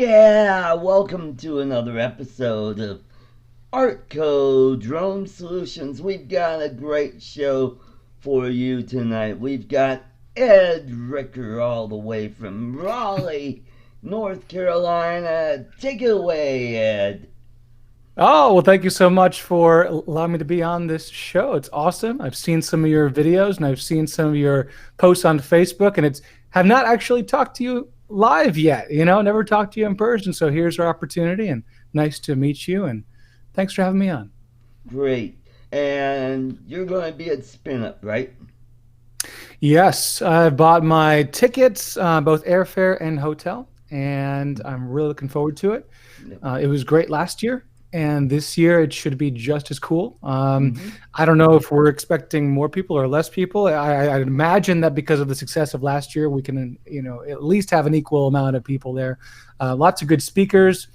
Yeah, welcome to another episode of ArtCo Drone Solutions. We've got a great show for you tonight. We've got Ed Ricker all the way from Raleigh, North Carolina. Take it away, Ed. Oh, well, thank you so much for allowing me to be on this show. It's awesome. I've seen some of your videos and I've seen some of your posts on Facebook, and it's have not actually talked to you live yet, never talked to you in person. So here's our opportunity, and nice to meet you, and thanks for having me on. Great. And you're going to be at Spin Up, right? Yes, I bought my tickets, both airfare and hotel, and I'm really looking forward to it. It was great last year, and this year it should be just as cool. Mm-hmm. I don't know if we're expecting more people or less people. I'd imagine that because of the success of last year, we can, at least have an equal amount of people there. Lots of good speakers.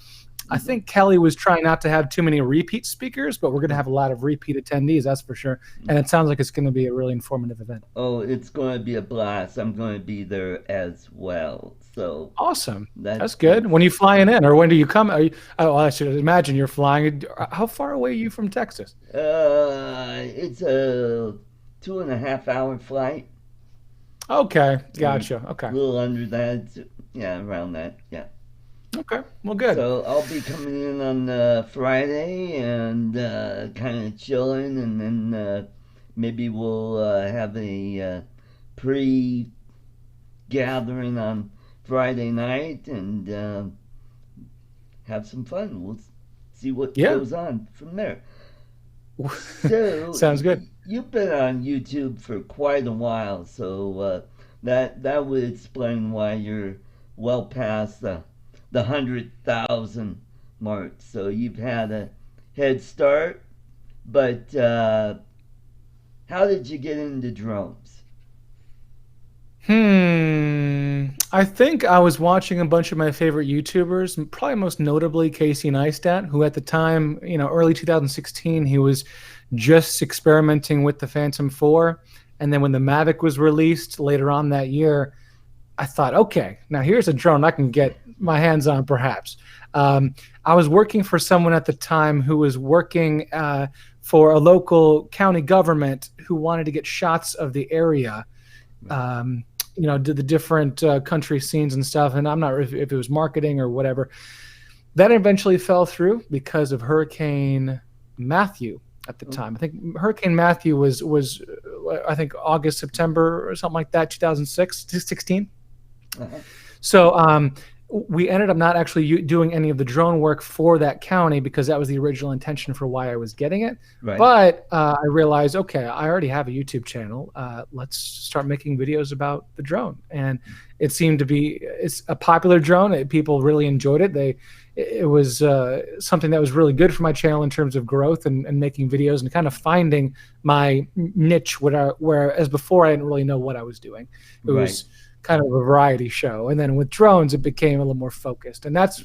I Mm-hmm. think Kelly was trying not to have too many repeat speakers, but we're going to have a lot of repeat attendees, that's for sure. And it sounds like it's going to be a really informative event. Oh, it's going to be a blast. I'm going to be there as well. So Awesome. That's good. that's When are you flying in, or when do you come? Oh, I should imagine you're flying. How far away are you from Texas? it's a 2.5 hour flight. Okay, A gotcha. Okay, little under that. Yeah, around that. Yeah. okay. Well, good. So I'll be coming in on Friday and kind of chilling, and then maybe we'll have a pre gathering on Friday night and have some fun. We'll see what Yeah, goes on from there. So sounds good. you've been on YouTube for quite a while, so that would explain why you're well past the 100,000 mark. So you've had a head start, but how did you get into drones? I think I was watching a bunch of my favorite YouTubers, probably most notably Casey Neistat, who at the time, early 2016, he was just experimenting with the Phantom 4. And then when the Mavic was released later on that year, I thought, okay, now here's a drone I can get my hands on, perhaps. I was working for someone at the time who was working for a local county government who wanted to get shots of the area, Right. um, did the different country scenes and stuff. And I'm not sure if it was marketing or whatever. That eventually fell through because of Hurricane Matthew at the Oh, time. I think Hurricane Matthew was I think August, September or something like that, 2016. uh-huh. So we ended up not actually doing any of the drone work for that county because that was the original intention for why I was getting it. Right. But I realized, okay, I already have a YouTube channel. Let's start making videos about the drone, and it seemed to be it's a popular drone. People really enjoyed it. It was something that was really good for my channel in terms of growth and making videos and kind of finding my niche. Whereas before I didn't really know what I was doing. It Right. was kind of a variety show, and then with drones it became a little more focused, and that's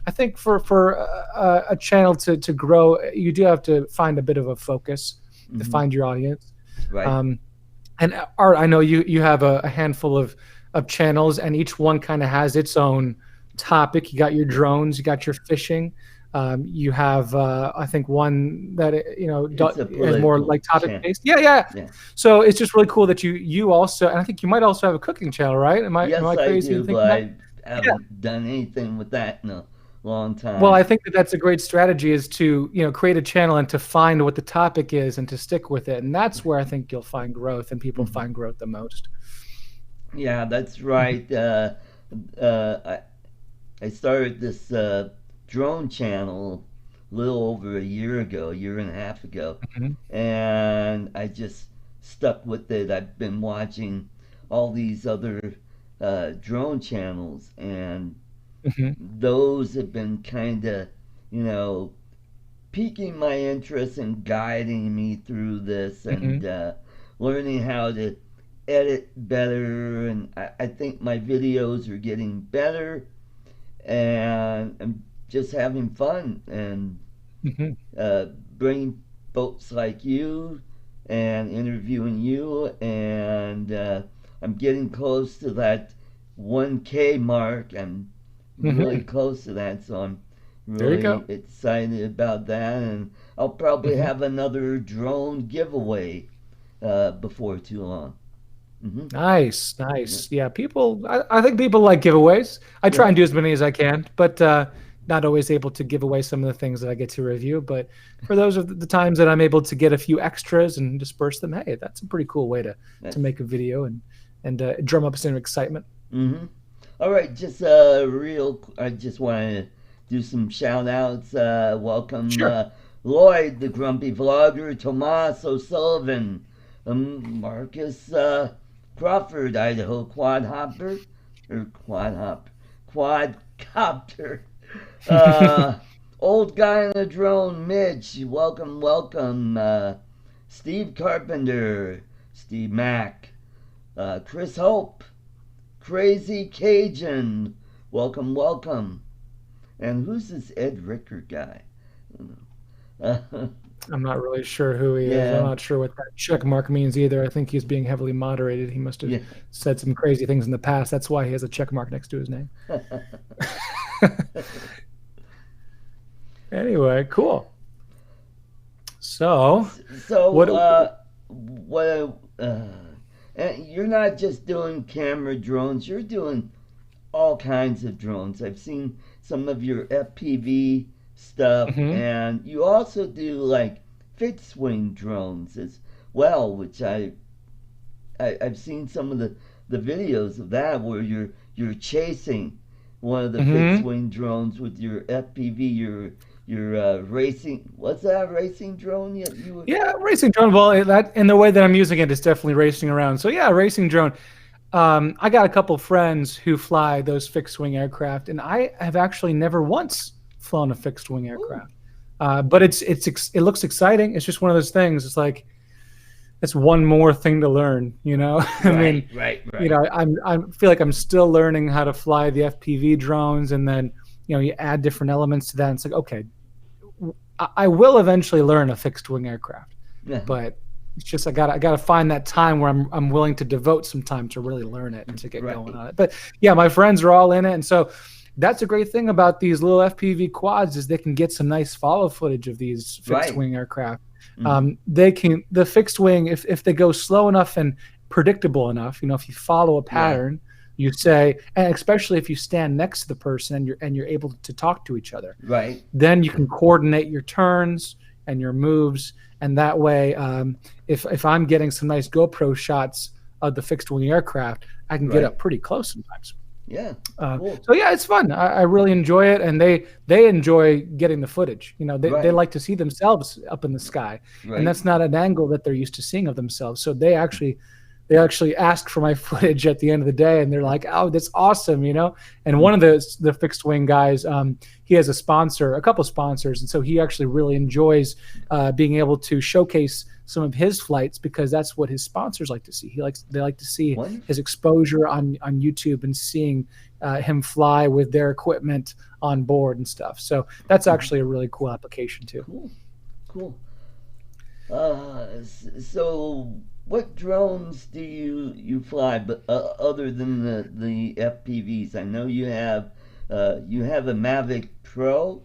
I think for a channel to grow, you do have to find a bit of a focus to Mm-hmm. find your audience. Right. um, and Art, I know you have a handful of channels, and each one kind of has its own topic. You got your Yeah. drones, you got your fishing. You have, I think, one that It's a is more political like topic chant. based. Yeah, yeah. Yeah. So it's just really cool that you also, and I think you might also have a cooking channel, right? Am Yes, I I crazy in do, but thinking that? I Yeah. haven't done anything with that in a long Well, I time. think that that's a great strategy, is to create a channel and to find what the topic is and to stick with it, and that's where I think you'll find growth and people Hmm. find growth the most. Yeah, that's Mhm. right. I started this drone channel a little over a year ago, a year and a half ago, Mhm. and I just stuck with it. I've been watching all these other drone channels, and Mhm. those have been kind of, you know, piquing my interest and guiding me through this and Mhm. learning how to edit better. And I think my videos are getting better, and I'm just having fun and Mhm. uh, bringing folks like you and interviewing you. And I'm getting close to that 1K mark. I'm really close to that, so I'm There you really go. excited about that. And I'll probably Hmm. have another drone giveaway before too long. Hmm. Nice, Yeah. nice. Yeah, I think people like giveaways. I try Yeah. and do as many as I can, but not always able to give away some of the things that I get to review. But for those of the times that I'm able to get a few extras and disperse them, hey, that's a pretty cool way to That's. make a video and drum up some excitement. Hmm. All right, just I just want to do some shout outs. Welcome Sure. Lloyd, the grumpy vlogger, Tomas O'Sullivan, Marcus Crawford, Idaho quad hopper, or quadcopter. Uh, Old guy in a drone, Mitch. Welcome, welcome. Steve Carpenter, Steve Mack, Chris Hope, Crazy Cajun. Welcome, welcome. And who's this Ed Ricker guy? I'm not really sure who he is. I'm Yeah, not sure what that check mark means either. I think he's being heavily moderated. He must have yeah. said some crazy things in the past. That's why he has a check mark next to his name. Anyway, cool. So, So, what? what? And you're not just doing camera drones. You're doing all kinds of drones. I've seen some of your FPV stuff, Mhm. and you also do like fixed wing drones as well, which I've seen some of the videos of that where you're chasing one of the fixed Mhm. wing drones with your FPV, your racing. What's that racing drone? You were. Yeah, racing drone. Well, that in the way that I'm using it is definitely racing around. So yeah, racing drone. I got a couple friends who fly those fixed wing aircraft, and I have actually never once flown a fixed wing Ooh, aircraft. But it looks exciting. It's just one of those things. It's like it's one more thing to learn. I right, mean, right, right, I feel like I'm still learning how to fly the FPV drones, and then you add different elements to that. And it's like, okay, I will eventually learn a fixed wing aircraft, but it's just I gotta find that time where I'm willing to devote some time to really learn it and to get going right, on it. But yeah, my friends are all in it, and so that's a great thing about these little FPV quads is they can get some nice follow footage of these fixed right. wing aircraft. Hmm. The fixed wing, if they go slow enough and predictable enough, if you follow a Yeah, pattern, you say, and especially if you stand next to the person and you're able to talk to each other, right, then you can coordinate your turns and your moves, and that way, if I'm getting some nice GoPro shots of the fixed wing aircraft, I can get right. up pretty close sometimes. Yeah, Uh, cool. so yeah, it's fun. I really enjoy it, and they enjoy getting the footage. They Right, like to see themselves up in the sky, and right. that's not an angle that they're used to seeing of themselves. So they actually ask for my footage at the end of the day, and they're like, "Oh, that's awesome." And one of the fixed wing guys, he has a couple sponsors, and so he actually really enjoys being able to showcase some of his flights because that's what his sponsors like to see. They like to see his Wonderful. exposure on YouTube and seeing him fly with their equipment on board and stuff. So that's Hmm. actually a really cool application too. Cool, cool. So what drones do you fly, but other than the FPVs? I know you have a Mavic Pro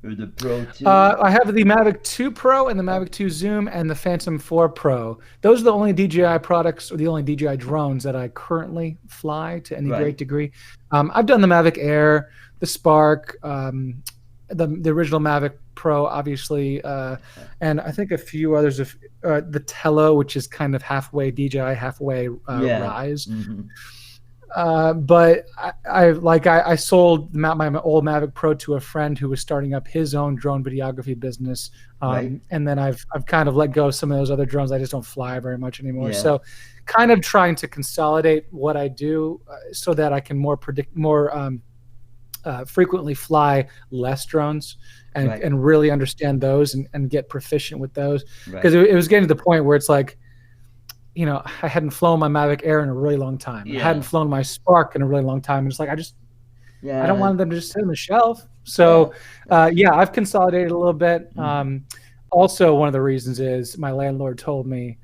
or the Pro 2. I have the Mavic 2 Pro and the Uh, Mavic 2 Zoom and the Phantom 4 Pro. Those are the only DJI products or the only DJI drones that I currently fly to any right. great degree. I've done the Mavic Air, the Spark, the original Mavic Pro, obviously, and I think a few others. Of the Tello, which is kind of halfway DJI, halfway Yeah. Rise. Hmm. But I sold my old Mavic Pro to a friend who was starting up his own drone videography business, Right. and then I've kind of let go of some of those other drones. I just don't fly very much anymore. Yeah. So, kind of trying to consolidate what I do so that I can more frequently fly less drones and Right. and really understand those and get proficient with those because Right. it was getting to the point where it's like I hadn't flown my Mavic Air in a really long time. I hadn't Yeah. flown my Spark in a really long time. And it's like I don't Yeah. want them to just sit on the shelf. Yeah. So yeah, I've consolidated a little bit. Hmm. Also, one of the reasons is my landlord told me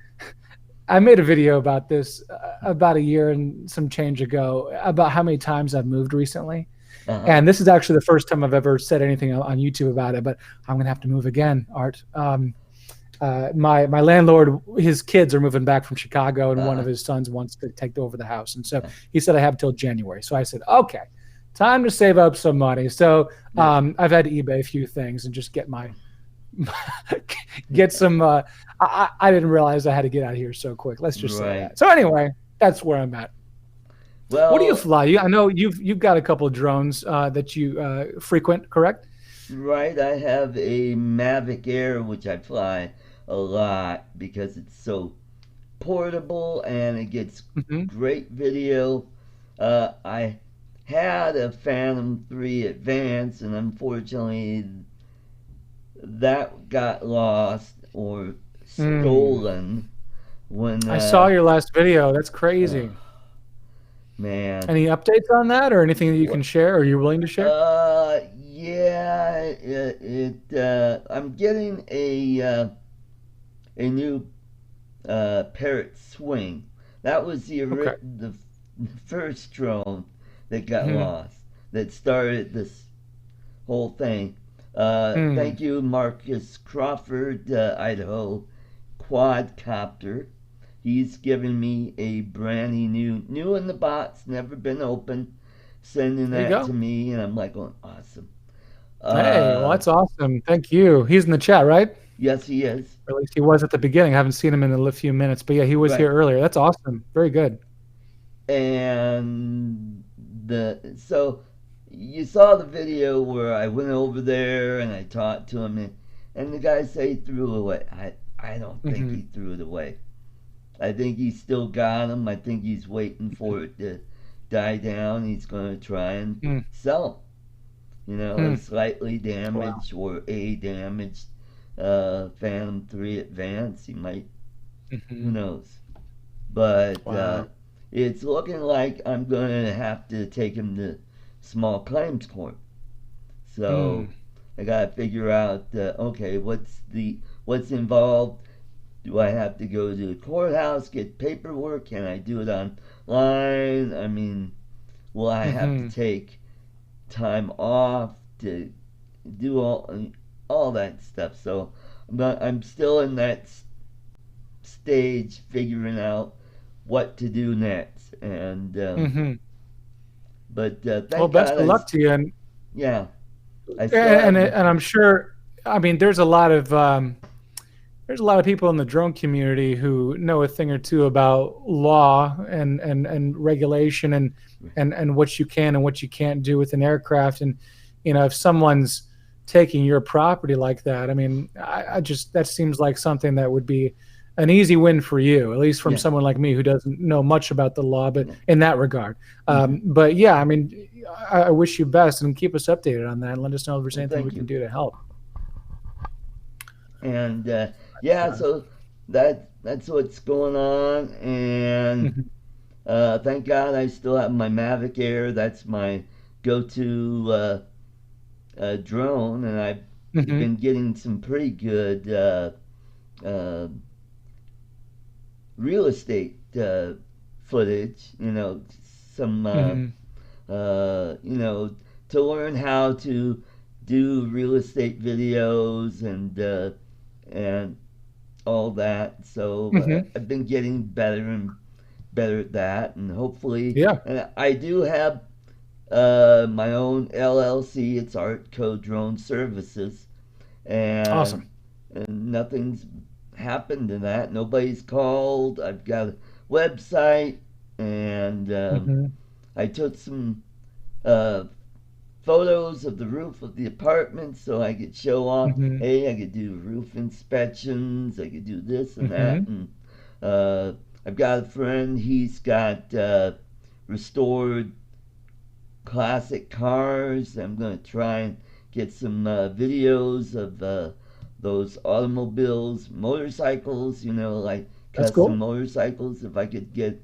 I made a video about this about a year and some change ago about how many times I've moved recently. Uh-huh. And this is actually the first time I've ever said anything on YouTube about it, but I'm gonna have to move again, Art. My landlord, his kids are moving back from Chicago, and one of Uh-huh. his sons wants to take over the house, and so he said I have till January. So I said, okay, time to save up some money. So I've had to eBay a few things and just get my get some. I didn't realize I had to get out of here so quick. Let's just say Right. that. So anyway, that's where I'm at. What do you Well, fly? I know you've got a couple of drones that you frequent, correct? right, I have a Mavic Air which I fly a lot because it's so portable and it gets Hmm. great video. I had a Phantom 3 Advance, and unfortunately that got lost or Mm. stolen when I saw your last video. That's uh, crazy. man. Any updates on that, or anything that you can What? share, or you're willing to share? Yeah, I'm getting a new Parrot Swing. That was Okay. the first drone that got Hmm. lost, that started this whole thing. Hmm. Thank you, Marcus Crawford, Idaho quadcopter. He's given me a brand new in the box, never been opened, sending There you that go. to me, and I'm like, going, awesome. Hey, well, Uh, that's awesome. Thank you. He's in the chat, right? yes, he is. Or at least he was at the beginning. I haven't seen him in a few minutes, but yeah, he was Right. here earlier. That's awesome. Very good. And so you saw the video where I went over there and I talked to him, and the guy say he threw it away. I don't think Hmm. he threw it away. I think he's still got them. I think he's waiting for it to die down. He's going to try and Hmm. sell them. You know, a Hmm. slightly Wow. damaged or a damaged Phantom 3 Advance. He might, who Hmm. knows. But Wow. it's looking like I'm going to have to take him to small claims court. So Hmm. I got to figure out, okay, what's involved. Do I have to go to the courthouse, get paperwork? Can I do it online? I mean, will I have to Hmm. take time off to do all that stuff? So I'm still in that stage figuring out what to do next. And Hmm. but Well, thank best God of luck to you, and yeah, I still and have and I'm sure. I mean, there's a lot of people in the drone community who know a thing or two about law and regulation and what you can and what you can't do with an aircraft. And if someone's taking your property like that, I mean, I just that seems like something that would be an easy win for you, at least from yeah. someone like me who doesn't know much about the law, but in that regard. Mm-hmm. But yeah, I mean, I wish you best and keep us updated on that and let us know if there's Well, anything we thank can you. do to help. And yeah, so that's what's going on. And Mhm. thank God I still have my Mavic Air. That's my go-to drone, and I've Mhm. been getting some pretty good uh, real estate footage. Some Mhm. you know, to learn how to do real estate videos and all that. So Mhm. I've been getting better and better at that, and hopefully, Yeah. and I do have my own LLC. It's ArtCo Drone Services, and Awesome. and nothing's happened to that. Nobody's called. I've got a website, and Mhm. I took some uh, photos of the roof of the apartment so I could show off. Mhm. Hey, I could do roof inspections. I could do this and that. Mhm. And uh, I've got a friend. He's got restored classic cars. I'm gonna try and get some videos of those automobiles, motorcycles. Like That's custom cool. motorcycles. If I could get,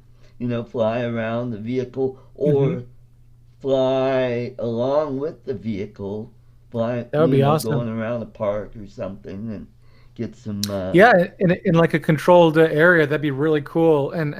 fly around the vehicle Mhm. or fly along with the vehicle, fly, That would be awesome. going around a park or something and get some. Yeah, in like a controlled area, that'd be really cool. And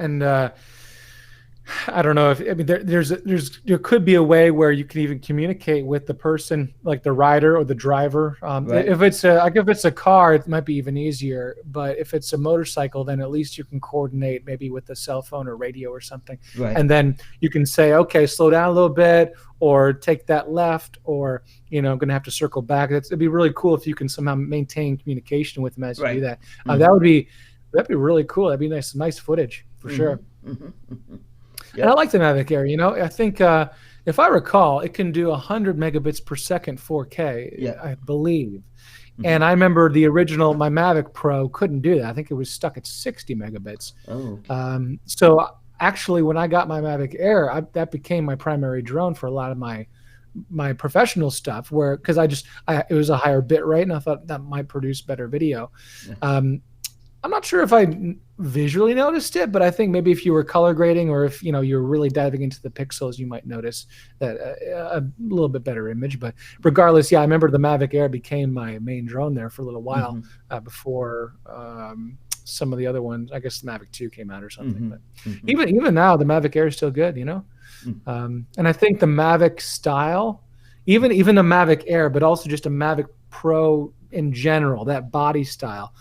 I don't know if I mean there could be a way where you can even communicate with the person, like the rider or the driver. Right. If it's a car, it might be even easier. But if it's a motorcycle, then at least you can coordinate maybe with a cell phone or radio or something, Right. and then you can say, okay, slow down a little bit, or take that left, or I'm going to have to circle back. It'd be really cool if you can somehow maintain communication with them as you do Right. that. Mm-hmm. That'd be really cool. That'd be nice footage for sure. Mm-hmm. Mm-hmm. And I Yep. like the Mavic Air. I think if I recall, it can do 100 megabits per second 4K, Yeah. I believe. Mm-hmm. And I remember the original, my Mavic Pro couldn't do that. I think it was stuck at 60 megabits. Oh, okay. So actually, when I got my Mavic Air, that became my primary drone for a lot of my professional stuff. Because it was a higher bit rate, and I thought that might produce better video. Yeah. I'm not sure if I visually noticed it, but I think maybe if you were color grading or if you're really diving into the pixels, you might notice that a little bit better image. But regardless, yeah, I remember the Mavic Air became my main drone there for a little while before some of the other ones. I guess the Mavic 2 came out or something. But even now, the Mavic Air is still good, And I think the Mavic style, even the Mavic Air, but also just a Mavic Pro in general, that body style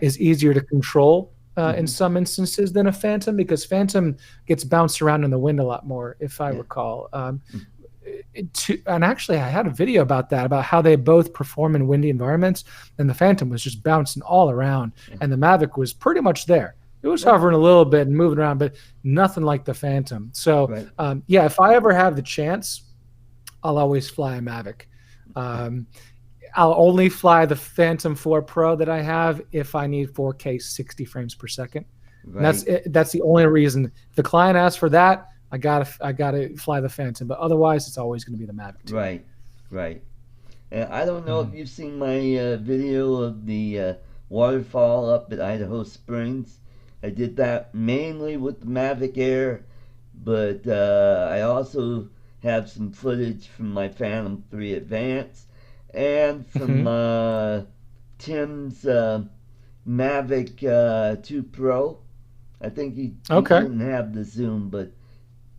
is easier to control in some instances than a Phantom, because Phantom gets bounced around in the wind a lot more, if I recall. And actually, I had a video about that, about how they both perform in windy environments, and the Phantom was just bouncing all around, and the Mavic was pretty much there. It was hovering a little bit and moving around, but nothing like the Phantom. So, if I ever have the chance, I'll always fly a Mavic. I'll only fly the Phantom 4 Pro that I have if I need 4K 60 frames per second. Right. That's the only reason. If the client asks for that, I gotta fly the Phantom. But otherwise, it's always going to be the Mavic 2. Right. I don't know if you've seen my video of the waterfall up at Idaho Springs. I did that mainly with the Mavic Air, but I also have some footage from my Phantom 3 Advance and from Tim's Mavic 2 Pro. I think he didn't have the zoom, but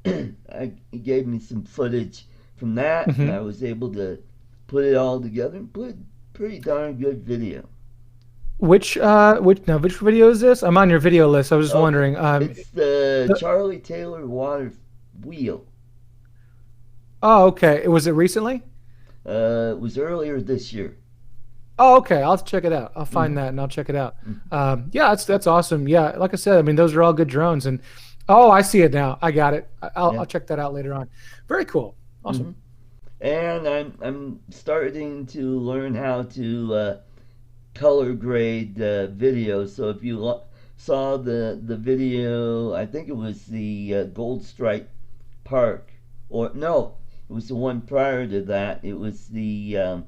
he gave me some footage from that, and I was able to put it all together and put pretty darn good video. Which video is this? I'm on your video list. I was just wondering. It's the Charlie Taylor water wheel. Oh, okay. Was it recently? It was earlier this year. Oh, okay. I'll check it out. I'll find that and I'll check it out. Yeah, that's awesome. Yeah, like I said, I mean, those are all good drones. And I see it now. I got it. I'll check that out later on. Very cool. Awesome. And I'm starting to learn how to color grade video. So if you saw the video, I think it was the Gold Stripe Park, or no, it was the one prior to that. It was the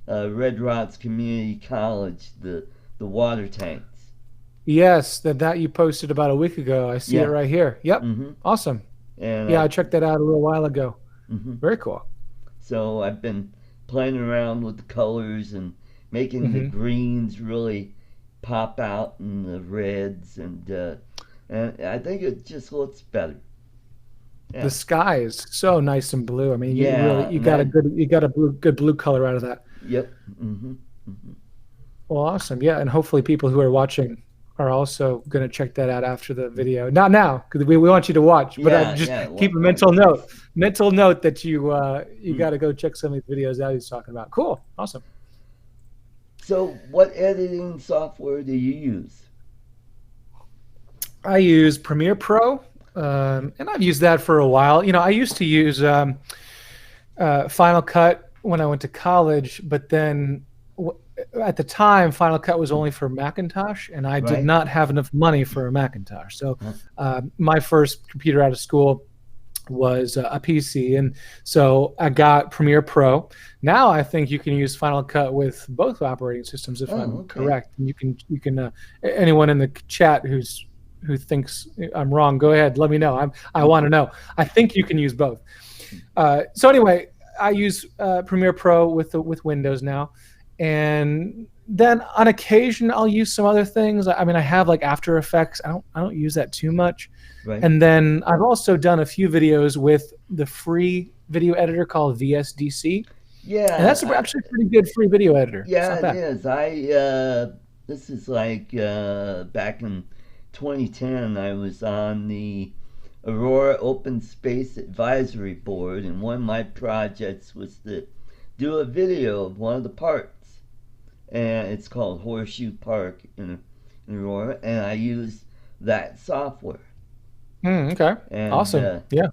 Red Rocks Community College, the water tanks. Yes, that you posted about a week ago. I see it right here. Yep. Awesome. And I checked that out a little while ago. Very cool. So I've been playing around with the colors and making the greens really pop out and the reds, and I think it just looks better. Yeah. The sky is so nice and blue. I mean, you got a good blue color out of that. Yep. Well, awesome. Yeah, and hopefully people who are watching are also going to check that out after the video. Not now, because we want you to watch, but keep a mental note that you got to go check some of the videos that he's talking about. Cool. Awesome. So what editing software do you use? I use Premiere Pro, and I've used that for a while. I used to use Final Cut when I went to college, but then at the time, Final Cut was only for Macintosh, and I did not have enough money for a Macintosh. So my first computer out of school was a PC, and so I got Premiere Pro. Now I think you can use Final Cut with both operating systems, if I'm correct. And you can anyone in the chat who thinks I'm wrong, go ahead, let me know. I want to know. I think you can use both. So anyway, I use Premiere Pro with Windows now, and then on occasion I'll use some other things. I mean, I have like After Effects. I don't use that too much. Right. And then I've also done a few videos with the free video editor called VSDC, and that's Yeah, actually a pretty good free video editor. It's yeah, not it bad. is. This is like back in 2010. I was on the Aurora Open Space Advisory Board, and one of my projects was to do a video of one of the parks, and it's called Horseshoe Park in Aurora, and I used that software, Okay. and Awesome. Yeah.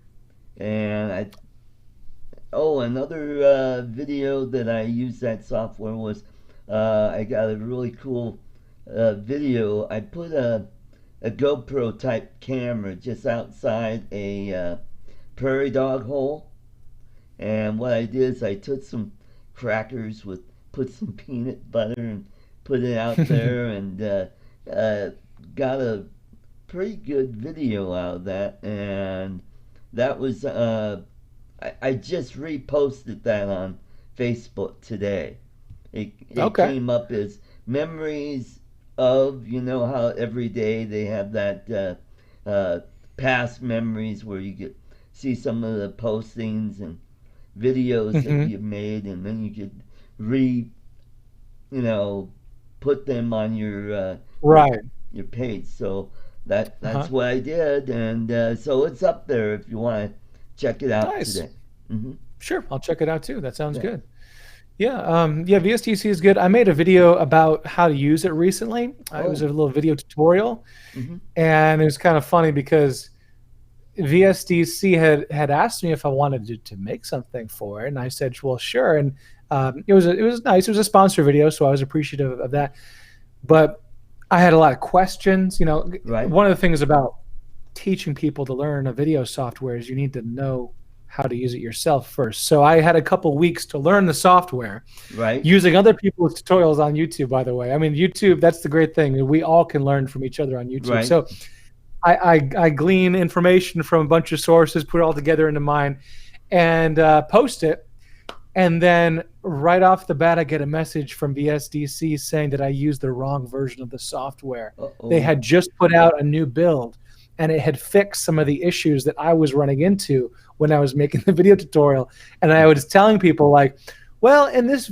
and I oh, another video that I used that software was I got a really cool video. I put a GoPro type camera just outside a prairie dog hole, and what I did is I took some crackers with put some peanut butter and put it out there, and uh, got a pretty good video out of that, and that was I just reposted that on Facebook today. It Okay. came up as memories of, you know how every day they have that past memories where you get see some of the postings and videos that Hmm. you've made, and then you could re you know put them on your Right. your page. So that's Uh-huh. what I did, and so it's up there if you want to check it out Nice. today. Hmm. Sure. I'll check it out too. That sounds Yeah. good. Yeah. Yeah. VSTC is good. I made a video about how to use it recently. It was Oh. a little video tutorial, Hmm. and it was kind of funny because VSDC had asked me if I wanted to make something for it, and I said, "Well, sure." And it was nice. It was a sponsor video, so I was appreciative of that. But I had a lot of questions. Right. One of the things about teaching people to learn a video software is you need to know how to use it yourself first. So I had a couple weeks to learn the software Right. using other people's tutorials on YouTube, by the way. I mean, YouTube, that's the great thing. We all can learn from each other on YouTube. Right. So I glean information from a bunch of sources, put it all together into mine, and post it. And then right off the bat, I get a message from BSDC saying that I used the wrong version of the software. Uh They oh. had just put out a new build, and it had fixed some of the issues that I was running into when I was making the video tutorial. And I was telling people like, well, in this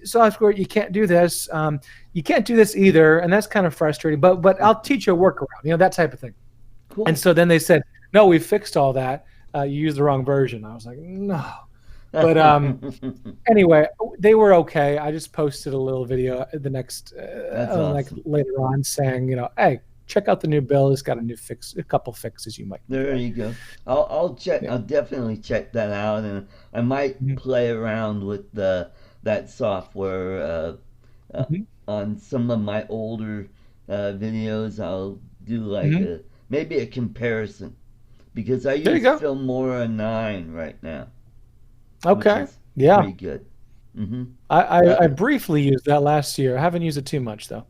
software, you can't do this. You can't do this either, and that's kind of frustrating. But I'll teach you a workaround, that type of thing. And Cool. so then they said, no, we fixed all that. You used the wrong version. I was like, no. But anyway, they were okay. I just posted a little video the next, That's like awesome. later on, saying, hey, check out the new build. It's got a couple fixes you might There enjoy. you go. I'll check. Yeah. I'll definitely check that out, and I might Mhm. play around with that software uh, Mhm. on some of my older videos. I'll do like Mhm. a maybe a comparison because I There you use go. Filmora 9 right now, which Okay. is Yeah. pretty good. Hmm. I, I, I Uh, briefly used that last year. I haven't used it too much though.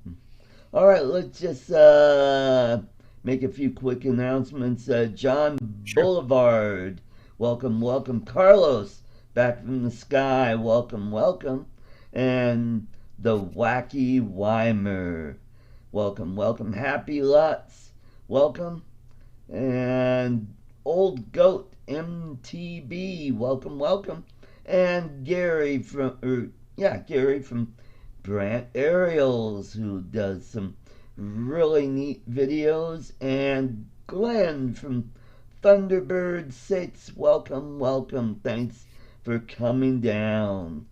all right, let's just make a few quick announcements. John Sure. Boulevard, welcome, welcome. Carlos, back from the sky, welcome, welcome. And the Wacky Weimer, welcome, welcome. Happy Lutz, welcome. And Old Goat MTB, welcome, welcome. And Gary from Brant Ariels, who does some really neat videos, and Glenn from Thunderbird 6. Welcome, welcome. Thanks for coming down.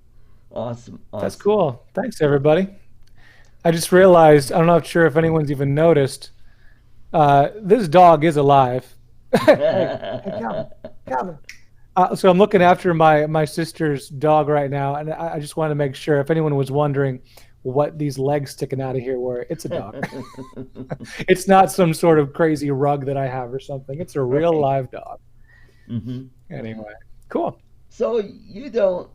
Awesome, That's awesome. cool. Thanks everybody. I just realized, I'm not sure if anyone's even noticed, this dog is alive. Hey, Calvin, Calvin. So I'm looking after my sister's dog right now, and I just want to make sure if anyone was wondering what these legs sticking out of here were, it's a dog. It's not some sort of crazy rug that I have or something. It's a real Right. live dog. Hmm. Anyway, cool. So you don't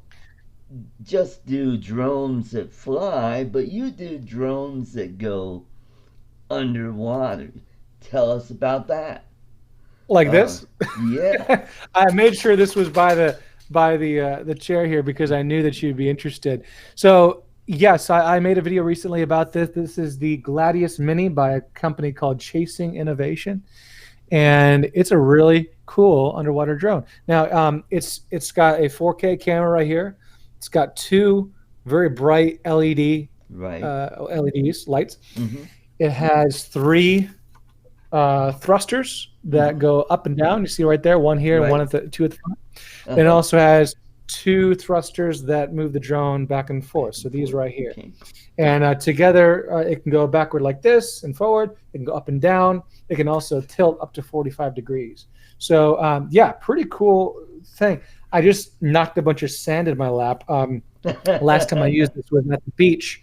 just do drones that fly, but you do drones that go underwater. Tell us about that. Like Uh, this. yeah. I made sure this was by the chair here because I knew that you'd be interested. So Yes, I made a video recently about this. This is the Gladius Mini by a company called Chasing Innovation, and it's a really cool underwater drone. Now, it's got a 4K camera right here. It's got two very bright Right. LEDs lights. Mm-hmm. It has three thrusters that Mm-hmm. go up and down. You see right there, one here and one Right. at the two at the front. It Uh-huh. also has two thrusters that move the drone back and Back forth. So and these forth. right here. Okay. And together, it can go backward like this and forward. It can go up and down. It can also tilt up to 45 degrees. So, yeah, pretty cool thing. I just knocked a bunch of sand in my lap. Last time I used this was at the beach.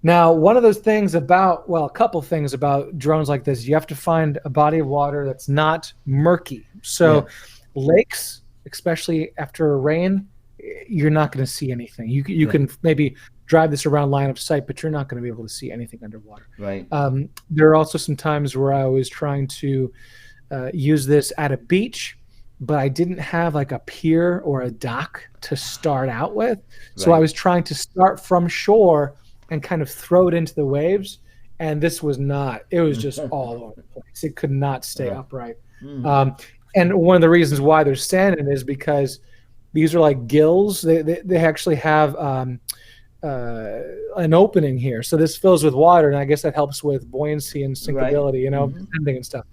Now, one of those things about, well, a couple things about drones like this, you have to find a body of water that's not murky. Yeah. So, lakes, especially after rain, you're not going to see anything. You Yeah. can maybe drive this around line of sight, but you're not going to be able to see anything underwater. Right. There are also some times where I was trying to use this at a beach, but I didn't have like a pier or a dock to start out with. So I Right. was trying to start from shore and kind of throw it into the waves. And this was not, it was just all over the place. It could not stay Uh-huh. upright. Mm-hmm. Um, and one of the reasons why there's sand in it is because these are like gills. They actually have uh, an opening here. So this fills with water. And I guess that helps with buoyancy and Right. sinkability, Mm-hmm. descending and stuff.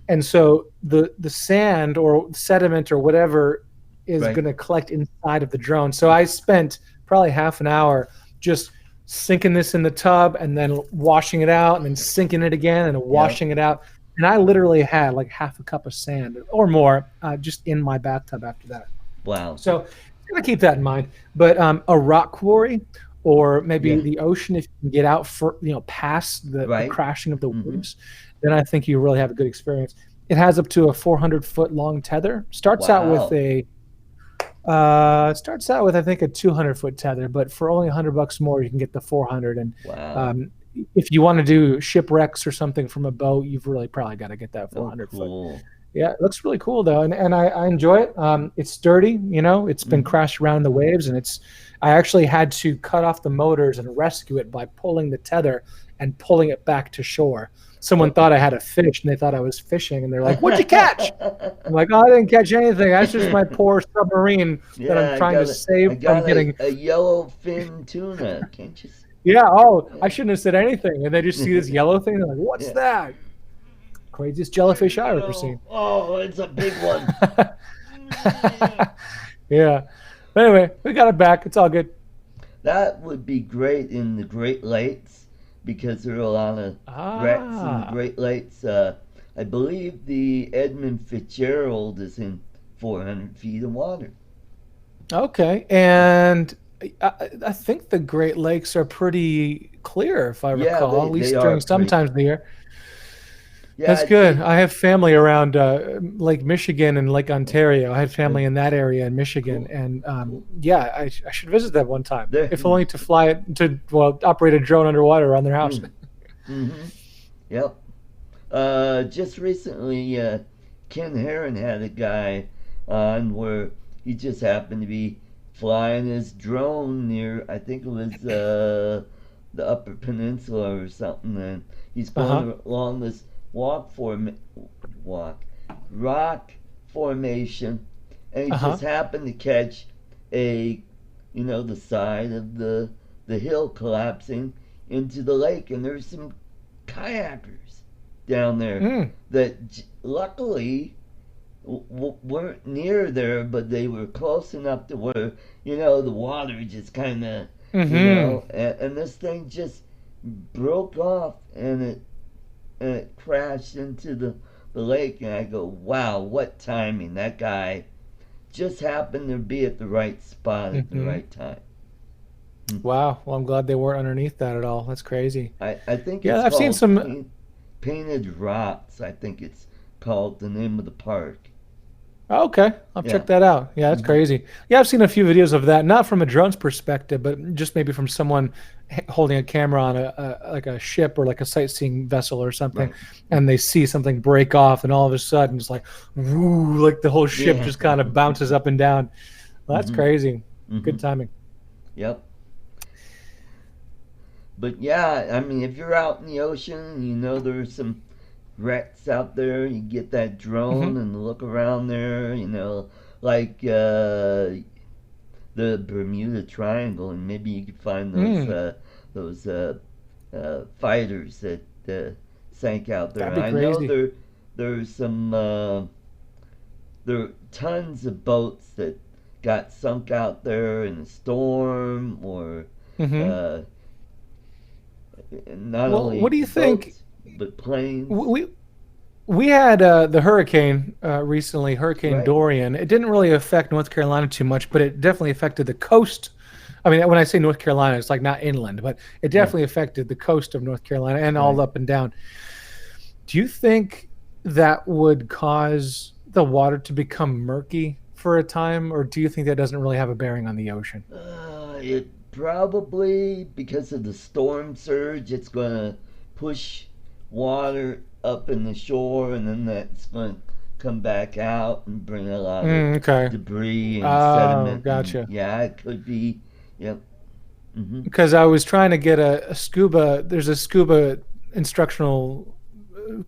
And so the sand or sediment or whatever is Right. going to collect inside of the drone. So I spent probably half an hour just sinking this in the tub and then washing it out and then sinking it again and Yep. washing it out. And I literally had like half a cup of sand or more just in my bathtub after that. Wow. So gotta keep that in mind. But a rock quarry or maybe Yeah. the ocean, if you can get out for past the Right. crashing of the Mm-hmm. waves, then I think you really have a good experience. It has up to a 400-foot long tether. Wow. Starts out with I think a 200-foot tether, but for only $100 more, you can get the 400. And Wow. um, if you want to do shipwrecks or something from a boat, you've really probably got to get that Oh, 400-foot. cool. Yeah, it looks really cool though, and I enjoy it. It's sturdy, it's been Mm-hmm. crashed around the waves, and I actually had to cut off the motors and rescue it by pulling the tether and pulling it back to shore. Someone Okay. thought I had a fish, and they thought I was fishing, and they're like, "What'd you catch?" I'm like, "Oh, I didn't catch anything. That's just my poor submarine that I'm Yeah, trying to I save from got getting." a yellow fin tuna. Can't you? Yeah. Oh, I shouldn't have said anything, and they just see this yellow thing. They're like, "What's Yeah. that?" Craziest There jellyfish you I ever go. seen. Oh, it's a big one. Yeah. But anyway, we got it back. It's all good. That would be great in the Great Lakes because there are a lot of wrecks in the Ah, Great Lakes. I believe the Edmund Fitzgerald is in 400 feet of water. okay. And I think the Great Lakes are pretty clear, if I Yeah, recall, at they least are during some pretty. times of the year. Yeah, That's I good. think. I have family around Lake Michigan and Lake Ontario. I had Oh, family in that area in Michigan, cool, and cool. yeah, I should visit that one time, There. if only to fly it operate a drone underwater around their house. Mm-hmm. Yep. Just recently, Ken Herron had a guy on where he just happened to be flying his drone near, I think it was the Upper Peninsula or something, and he's Uh huh. going along this walk rock formation, and he Uh huh. just happened to catch a, the side of the hill collapsing into the lake, and there's some kayakers down there Mm. that luckily weren't near there, but they were close enough to where the water just kind of Hmm. and this thing just broke off and it crashed into the lake, and I go, wow, what timing. That guy just happened to be at the right spot at the Hmm. right time. Wow. Well, I'm glad they weren't underneath that at all. That's crazy. I think Yeah, it's I've seen called some. Painted Rocks. I think it's called the name of the park. Oh, okay, I'll Yeah. check that out. Yeah, that's Hmm. crazy. Yeah, I've seen a few videos of that, not from a drone's perspective, but just maybe from someone holding a camera on a like a ship or like a sightseeing vessel or something, Right. and they see something break off, and all of a sudden it's like, woo, like the whole ship Yeah. just kind of bounces up and down. Well, that's Hmm. crazy. Hmm. Good timing. Yep. But yeah, I mean, if you're out in the ocean and you know there's some wrecks out there, you get that drone Hmm. and look around there, like the Bermuda Triangle, and maybe you could find Mm, those fighters that sank out there. that'd And be I know crazy. there's some there are tons of boats that got sunk out there in a storm, or Hmm. uh, not Well, what only do you think? boats but planes. We we had the hurricane recently, Hurricane Right, Dorian. It didn't really affect North Carolina too much, but it definitely affected the coast. I mean, when I say North Carolina, it's like not inland, but it right. definitely affected the coast of North Carolina and all Right. up and down. Do you think that would cause the water to become murky for a time, or do you think that doesn't really have a bearing on the ocean? It probably, because of the storm surge, it's going to push water up in the shore, and then that's going to come back out and bring a lot of Okay. debris and Oh, sediment. And gotcha. yeah, it could be. Yep. Hmm. Because I was trying to get a scuba. There's a scuba instructional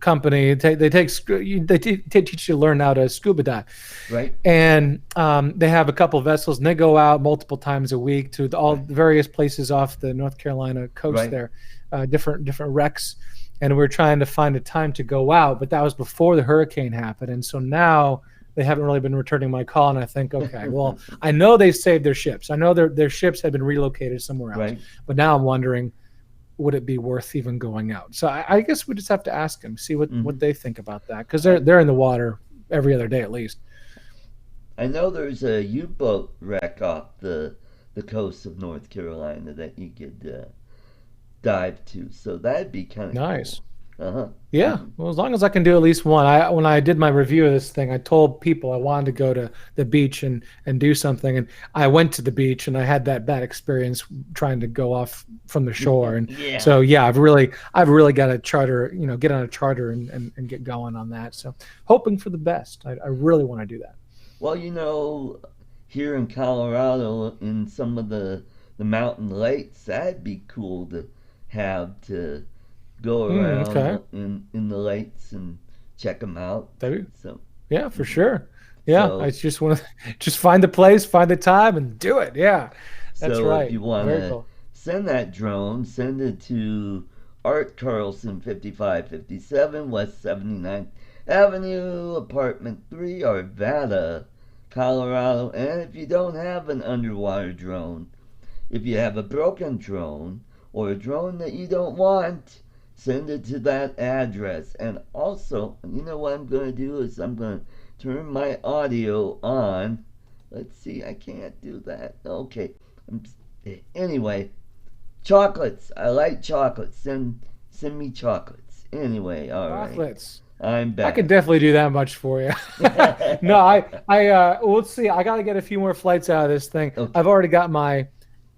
company. They teach you to learn how to scuba dive, Right. and they have a couple vessels, and they go out multiple times a week to all Right. the various places off the North Carolina coast Right. there, different wrecks. And we're trying to find a time to go out, but that was before the hurricane happened, and so now they haven't really been returning my call. And I think, okay, well, I know they saved their ships. I know their ships had been relocated somewhere else, Right. but now I'm wondering, would it be worth even going out? So I guess we just have to ask them, see what Hmm. they think about that, because I they're in the water every other day at least. I know there's a U-boat wreck off the coast of North Carolina that you could dive to, so that'd be kind of Nice. cool. Uh huh. Yeah. Hmm. Well, as long as I can do at least one. I When I did my review of this thing, I told people I wanted to go to the beach and do something, and I went to the beach and I had that bad experience trying to go off from the shore. And Yeah. so yeah, I've really got to charter, get on a charter and get going on that. So hoping for the best. I really want to do that. Well, here in Colorado, in some of the mountain lakes, that'd be cool to have to go Okay. around in the lakes and check them out. That'd be, So, yeah, for mhm. sure. Yeah, I so, just want to just find the place, find the time, and do it. Yeah, that's so if right. you want Very to cool. send that drone, send it to Art Carlson 5557 West 79th Avenue, Apartment 3, Arvada, Colorado. And if you don't have an underwater drone, if you have a broken drone or a drone that you don't want, send it to that address. And also, what I'm going to do is I'm going to turn my audio on. Let's see, I can't do that. Okay. Anyway, chocolates. I like chocolates. Send me chocolates. Anyway, all right. Chocolates. I'm I could back. definitely do that much for you. No, well, let's see. I got to get a few more flights out of this thing. Okay. I've already got my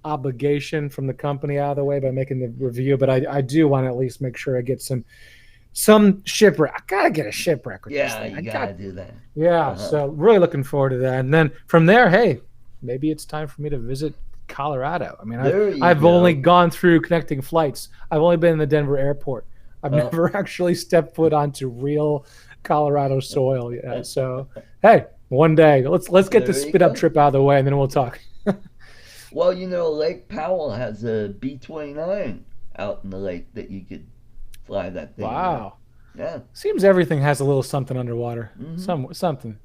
obligation from the company out of the way by making the review, but I do want to at least make sure I get some shipwreck. I gotta get a shipwreck with this Yeah, thing. you I got got to do that. Yeah. Uh-huh. So really looking forward to that. And then from there, hey, maybe it's time for me to visit Colorado. I mean, I've There you I've only go. gone through connecting flights. I've only been in the Denver airport. I've Oh. never actually stepped foot onto real Colorado soil yet. So hey, one day let's get the There you spit up go. trip out of the way, and then we'll talk. Well, Lake Powell has a B-29 out in the lake that you could fly that thing around. Wow. Yeah. Seems everything has a little something underwater. Hmm. Something.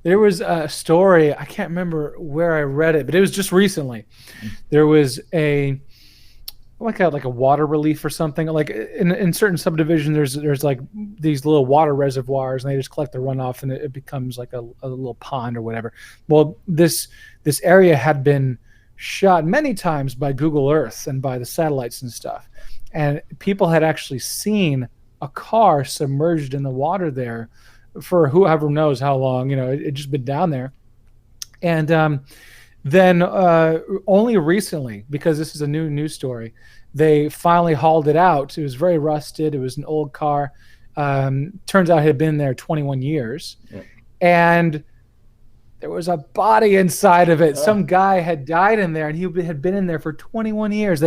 There was a story, I can't remember where I read it, but it was just recently. There was a like a water relief or something. Like in certain subdivisions, there's like these little water reservoirs, and they just collect the runoff, and it becomes like a little pond or whatever. Well, this area had been shot many times by Google Earth and by the satellites and stuff, and people had actually seen a car submerged in the water there for whoever knows how long. It just been down there, and then only recently, because this is a new news story, they finally hauled it out. It was very rusted. It was an old car. Turns out it had been there 21 years. Yeah. And there was a body inside of it. Oh, Some guy had died in there, and he had been in there for 21 years.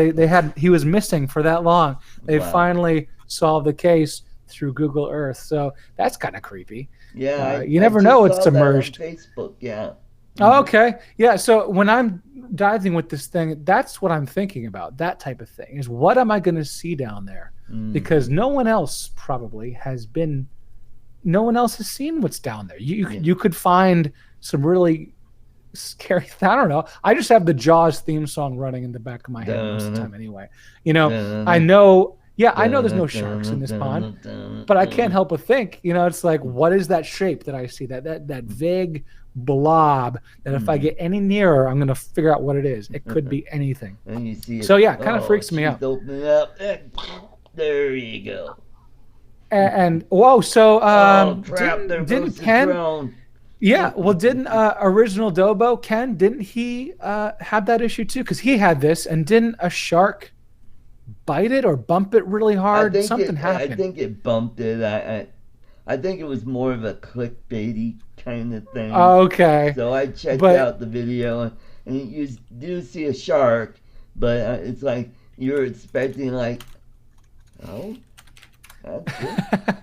He was missing for that long. They wow. finally solved the case through Google Earth. So that's kind of creepy. Yeah, You I never just know it's saw that on submerged. Facebook. Yeah. Oh, Hmm. okay. Yeah. So when I'm diving with this thing, that's what I'm thinking about. That type of thing is what am I going to see down there? Because Hmm. no one else probably has been. No one else has seen what's down there. Yeah. You could find some really scary. I don't know. I just have the Jaws theme song running in the back of my head most of the Dun, time. Anyway, you know, I dun, know. Yeah, I know there's no dun, sharks in dun, this pond, dun, dun, but I can't dun. help but think. It's like, what is that shape that I see? That vague blob. That if I Mhm. get any nearer, I'm gonna figure out what it is. It could be anything. And you see So it. yeah, it kind of Oh, freaks me she's out. opening up. And there you go. And whoa, so Oh crap! There didn't goes the Ken? drone. Yeah, well, didn't original Dobo Ken? Didn't he have that issue too? Because he had this, and didn't a shark bite it or bump it really I hard? think Something it. I happened. think it bumped it. I think it was more of a clickbaity kind of thing. Okay, So I checked but out the video, and you do see a shark, but it's like you're expecting like, oh, that's it.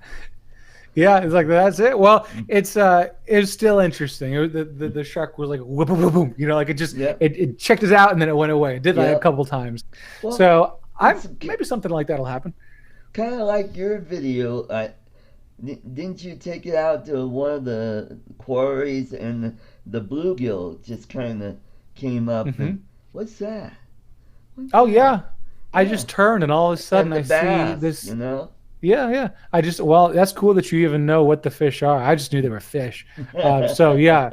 yeah, it's like that's it. Well, it's still interesting. The shark was like whoop boom boom boom. Like it just Yep. it checked us out and then it went away. It did like a Yep. couple times. Well, So I it's maybe something like that'll happen. kind of like your video. Didn't you take it out to one of the quarries and the bluegill just kind of came up Hmm. and what's that? What's Oh that? yeah, I Yeah, just turned and all of a sudden and the I see bass, this. you know. Yeah, yeah. Well, that's cool that you even know what the fish are. I just knew they were fish. So yeah,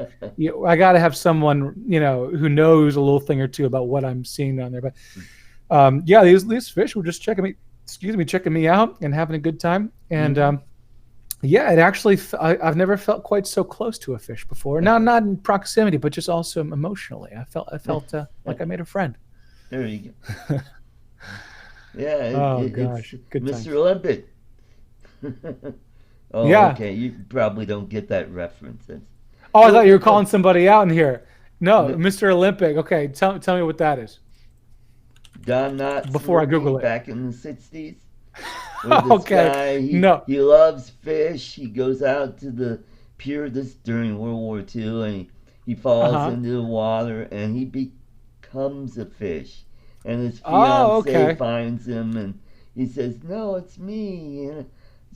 I got to have someone who knows a little thing or two about what I'm seeing down there. But yeah, these fish were just checking me out and having a good time. And Hmm. yeah, it actually I've never felt quite so close to a fish before. Now, not in proximity, but just also emotionally. I felt like I made a friend. There you go. Yeah, Oh it's gosh, good Mr. times. Olympic. Oh, Yeah. okay. You probably don't get that reference. Oh, I Well, thought you were calling somebody out in here. No, no, Mr. Olympic. Okay, tell me what that is Don Knotts before I movie Google it. back in the 60s where this Okay, guy no. he loves fish. He goes out to the pier this during World War II and he Uh falls huh. into the water and he becomes a fish. And his Oh, fiance okay. finds him and he says, "No, it's me." And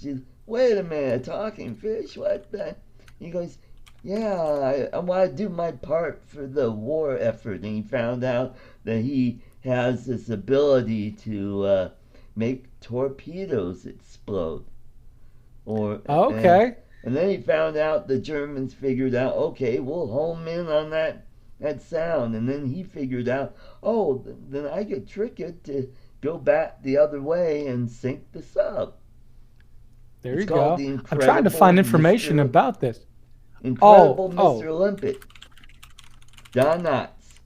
she's, "Wait a minute, talking fish? What the?" He goes, "Yeah, I want to do my part for the war effort." And he found out that he has this ability to make torpedoes explode. Or Okay. and then he found out the Germans figured out, okay, we'll home in on that sound. And then he figured out, oh, then I could trick it to go back the other way and sink the sub. There It's you called go. the I'm trying to Incredible find information Mr. about this. Incredible Oh, Mr. oh, Olympic. Don Knotts.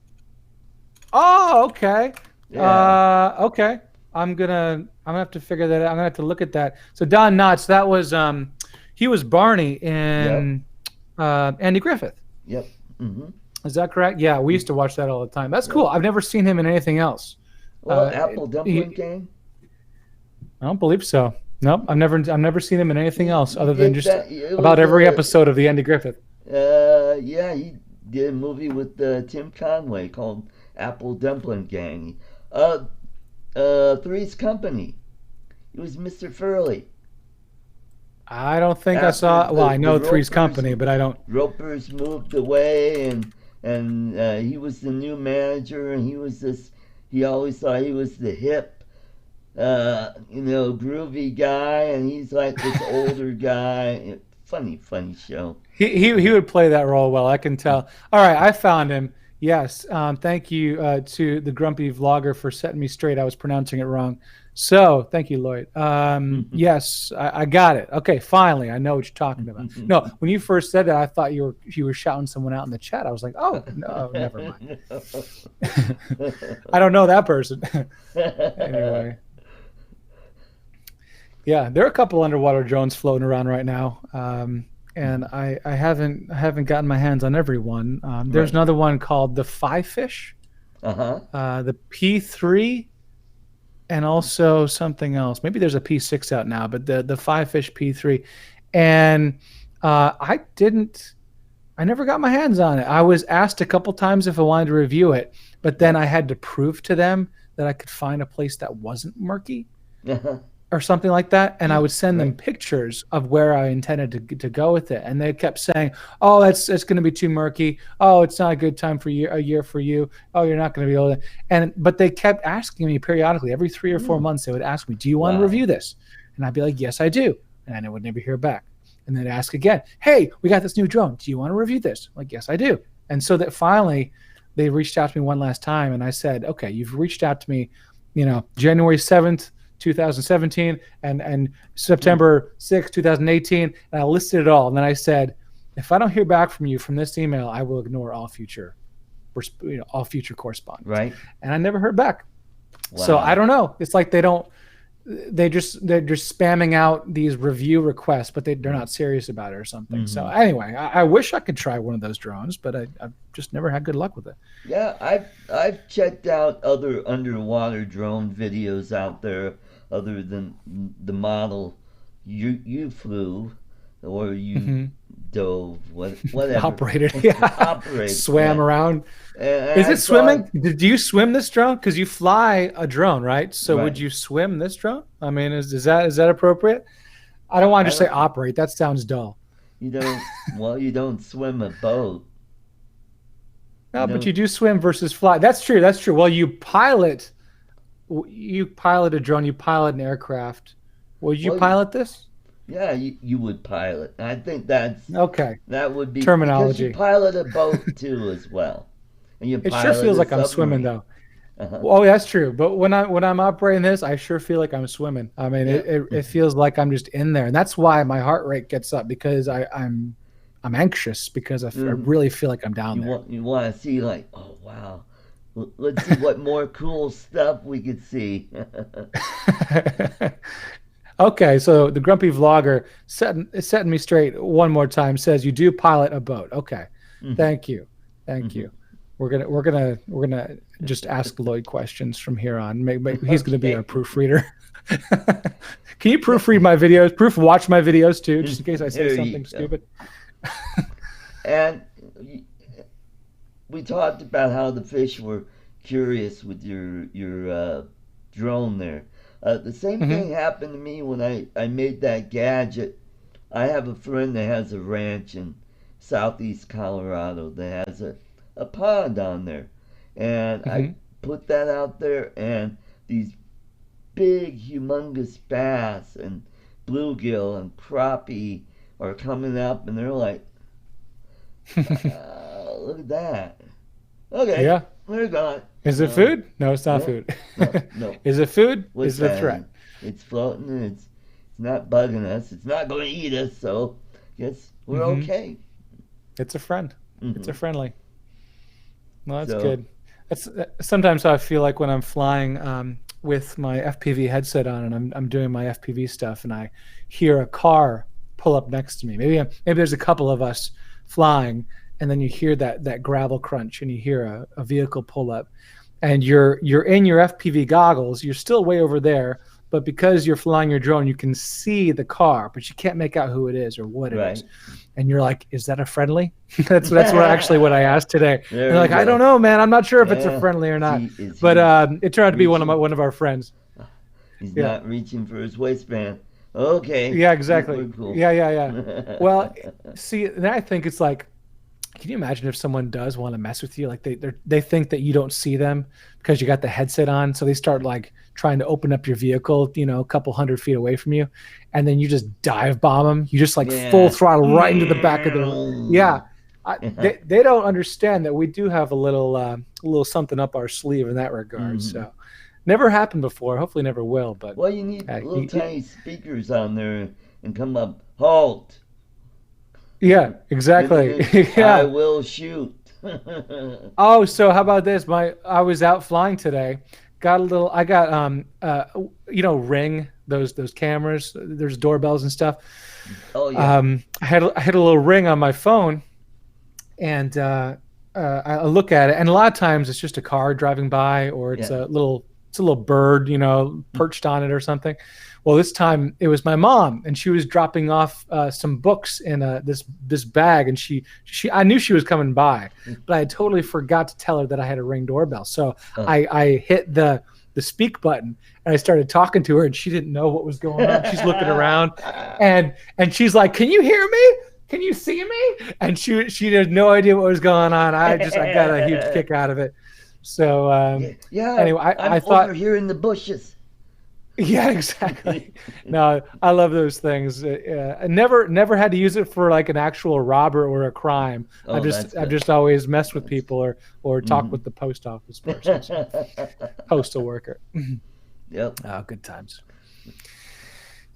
oh. Okay. Yeah. Okay. I'm gonna have to figure that out. I'm gonna have to look at that. So Don Knotts, that was he was Barney Yep. in Andy Griffith. Yep. Hmm. Is that correct? Yeah, we used to watch that all the time. That's cool. Yep. I've never seen him in anything else. Well, Uh, Apple Dumpling he, Gang. I don't believe so. Nope, I've never seen him in anything else He other than did just that. It about was every a episode of the Andy Griffith. Yeah, he did a movie with Tim Conway called Apple Dumpling Gang. Uh, Three's Company. It was Mr. Furley. I don't think I After saw. Well, I the know Three's Company, but I don't. Ropers moved away, and he was the new manager, and he was this. He always thought he was the hip, groovy guy, and he's like this older guy. Funny, funny show. He would play that role well. I can tell. All right, I found him. Yes. Thank you to the grumpy vlogger for setting me straight. I was pronouncing it wrong. So thank you, Lloyd. Yes, I got it. Okay, finally, I know what you're talking about. No, when you first said that, I thought you were shouting someone out in the chat. I was like, oh no, never mind. I don't know that person. Anyway, yeah, there are a couple underwater drones floating around right now. and I haven't gotten my hands on every one. There's Right. another one called the Five Fish, Uh-huh. the P3, and also something else. Maybe there's a P6 out now, but the Five Fish P3, and I never got my hands on it. I was asked a couple times if I wanted to review it, but then Right. I had to prove to them that I could find a place that wasn't murky Uh-huh. or something like that, and I would send them Right. pictures of where I intended to go with it, and they kept saying, "Oh, that's going to be too murky. Oh, it's not a good time for you, a year for you. Oh, you're not going to be able to." But they kept asking me periodically, every 3 or 4 months, they would ask me, "Do you want to Wow. review this?" And I'd be like, "Yes, I do," and I would never hear back. And then ask again, "Hey, we got this new drone. Do you want to review this?" I'm like, "Yes, I do." And so that finally, they reached out to me one last time, and I said, "Okay, you've reached out to me, January 7th, 2017, and Hmm. September 6th, 2018, and I listed it all. And then I said, if I don't hear back from you from this email, I will ignore all future correspondence. Right. And I never heard back. So I Wow. don't know. It's like they're just spamming out these review requests, but they're not serious about it or something. So Mm-hmm. anyway, I wish I could try one of those drones, but I've just never had good luck with it. Yeah, I've checked out other underwater drone videos out there other than the model you flew or you Mm-hmm. dove, whatever. Operated, yeah, Operate, swam yeah. around. And Is I it saw, swimming? Do you swim this drone? Because you fly a drone, right? So would right. you swim this drone? I mean, is that appropriate? I don't want to I just say don't, operate. That sounds dull. you don't swim a boat. You No, but don't, you do swim versus fly. That's true. That's true. Well, you pilot a drone. You pilot an aircraft. Would you well, pilot this? yeah, you would pilot. I think Okay. that would be because you Terminology. pilot a boat too as well. And you It sure pilot feels a like I'm swimming submarine. though. Uh-huh. Oh, that's true. But when I'm operating this, I sure feel like I'm swimming. I mean, Yeah. it feels like I'm just in there, and that's why my heart rate gets up because I'm anxious because I Mhm. really feel like I'm down there. You want to see like, oh wow, let's see what more cool stuff we could see. Okay, so the grumpy vlogger setting me straight one more time says you do pilot a boat. Okay, Mhm. thank you, thank Mhm. you. We're gonna just ask Lloyd questions from here on. Maybe he's gonna be our Okay. proofreader. Can you Yeah. proofread my videos? Watch my videos too, just in case I say There you something go. stupid. And we talked about how the fish were curious with your drone there. The same Hmm. thing happened to me when I made that gadget. I have a friend that has a ranch in southeast Colorado that has a pond on there. And I Hmm. put that out there, and these big, humongous bass and bluegill and crappie are coming up, and they're like, look at that. Okay, Yeah. they're gone. Is it Uh, food? No, it's not no, food. no, no. Is it food? What's Is it a that? threat? It's floating, and it's not bugging us. It's not going to eat us, so guess we're Hmm. okay. It's a friend. It's a Hmm. friendly. Well, that's So, good. That's sometimes how I feel like when I'm flying with my FPV headset on and I'm doing my FPV stuff and I hear a car pull up next to me. Maybe there's a couple of us flying, and then you hear that gravel crunch and you hear a vehicle pull up, and you're in your FPV goggles. You're still way over there, but because you're flying your drone, you can see the car, but you can't make out who it is or what it is. right. And you're like, "Is that a friendly?" That's what I asked today. And they're There we like, "I don't go. know, man. I'm not sure if it's a Yeah. friendly or not." Is But he it turned out to be reaching? one of our friends. He's Yeah, not reaching for his waistband. Okay, yeah, we're exactly. cool. Yeah, yeah, yeah. Well, see, and I think it's like, can you imagine if someone does want to mess with you? Like they think that you don't see them because you got the headset on, so they start like trying to open up your vehicle, a couple 100 feet away from you, and then you just dive bomb them. You just like full Yeah. throttle right into the back of their. Yeah, Yeah. they don't understand that we do have a little something up our sleeve in that regard. Hmm. So never happened before. Hopefully never will. But Well, you need little you, tiny speakers on there and come up, halt, yeah, and exactly. then I Yeah. will shoot. Oh, so how about this? I was out flying today. I got Ring those cameras. There's doorbells and stuff. Oh yeah. I had a little ring on my phone, and I look at it, and a lot of times it's just a car driving by, or it's Yeah. a little bird, perched on it or something. Well, this time it was my mom, and she was dropping off some books in this bag, and she I knew she was coming by, but I totally forgot to tell her that I had a Ring doorbell. So I hit the speak button, and I started talking to her, and she didn't know what was going on. She's looking around, and she's like, "Can you hear me? Can you see me?" And she had no idea what was going on. I got a huge kick out of it. So yeah. anyway, I'm I thought over here in the bushes. yeah, exactly. No, I love those things. I never had to use it for like an actual robber or a crime. Oh, I've just always messed with people or talked with the post office person, postal worker. Yep. Oh, good times.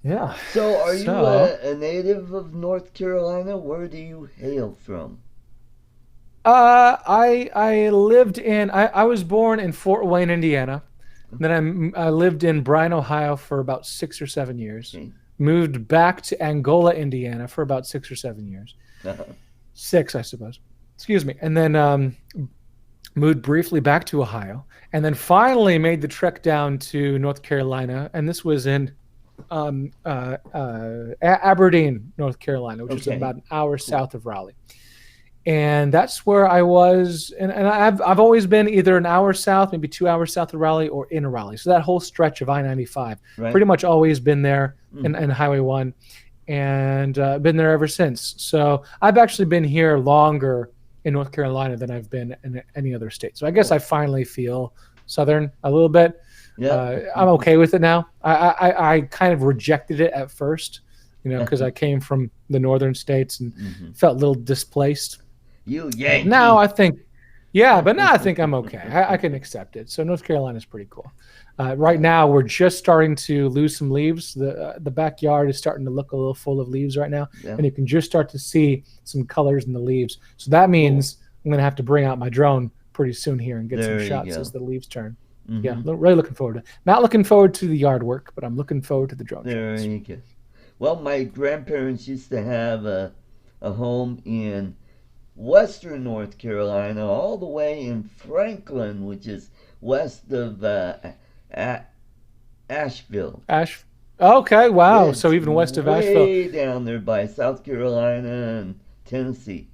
Yeah. So, are you a native of North Carolina? Where do you hail from? I lived in I was born in Fort Wayne, Indiana. Then I lived in Bryan, Ohio for about 6 or 7 years. Okay. Moved back to Angola, Indiana for about 6 or 7 years. Uh-huh. 6, I suppose. Excuse me. And then moved briefly back to Ohio, and then finally made the trek down to North Carolina. And this was in Aberdeen, North Carolina, which is about an hour south of Raleigh. And that's where I was, and I've always been either an hour south, maybe 2 hours south of Raleigh, or in Raleigh. So that whole stretch of I-95, pretty much always been there in Highway 1, and been there ever since. So I've actually been here longer in North Carolina than I've been in any other state. So I guess I finally feel Southern a little bit. Yeah, I'm okay with it now. I kind of rejected it at first, because I came from the northern states and felt a little displaced. You Yankee. Now I think, but now I think I'm okay. I can accept it. So North Carolina is pretty cool. Right now we're just starting to lose some leaves. The backyard is starting to look a little full of leaves right now, and you can just start to see some colors in the leaves. So that means I'm going to have to bring out my drone pretty soon here and get some shots as the leaves turn. Yeah, really looking forward to it. Not looking forward to the yard work, but I'm looking forward to the drone shots. You go. Well, my grandparents used to have a home in western North Carolina, all the way in Franklin, which is west of Asheville. Okay, wow. So even west of Asheville. Way down there by South Carolina and Tennessee.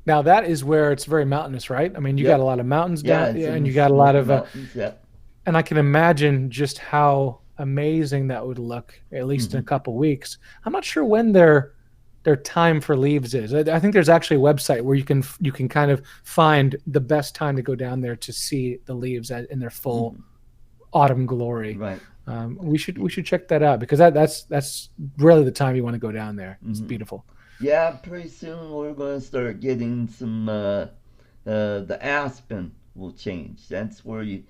Now that is where it's very mountainous, right? I mean, you got a lot of mountains down, and you got a lot of mountains, and I can imagine just how amazing that would look, at least in a couple weeks. I'm not sure when their time for leaves is. I think there's actually a website where you can kind of find the best time to go down there to see the leaves in their full autumn glory. Right. We should check that out, because that's really the time you want to go down there. It's beautiful. Yeah, pretty soon we're going to start getting some the aspen will change. That's where you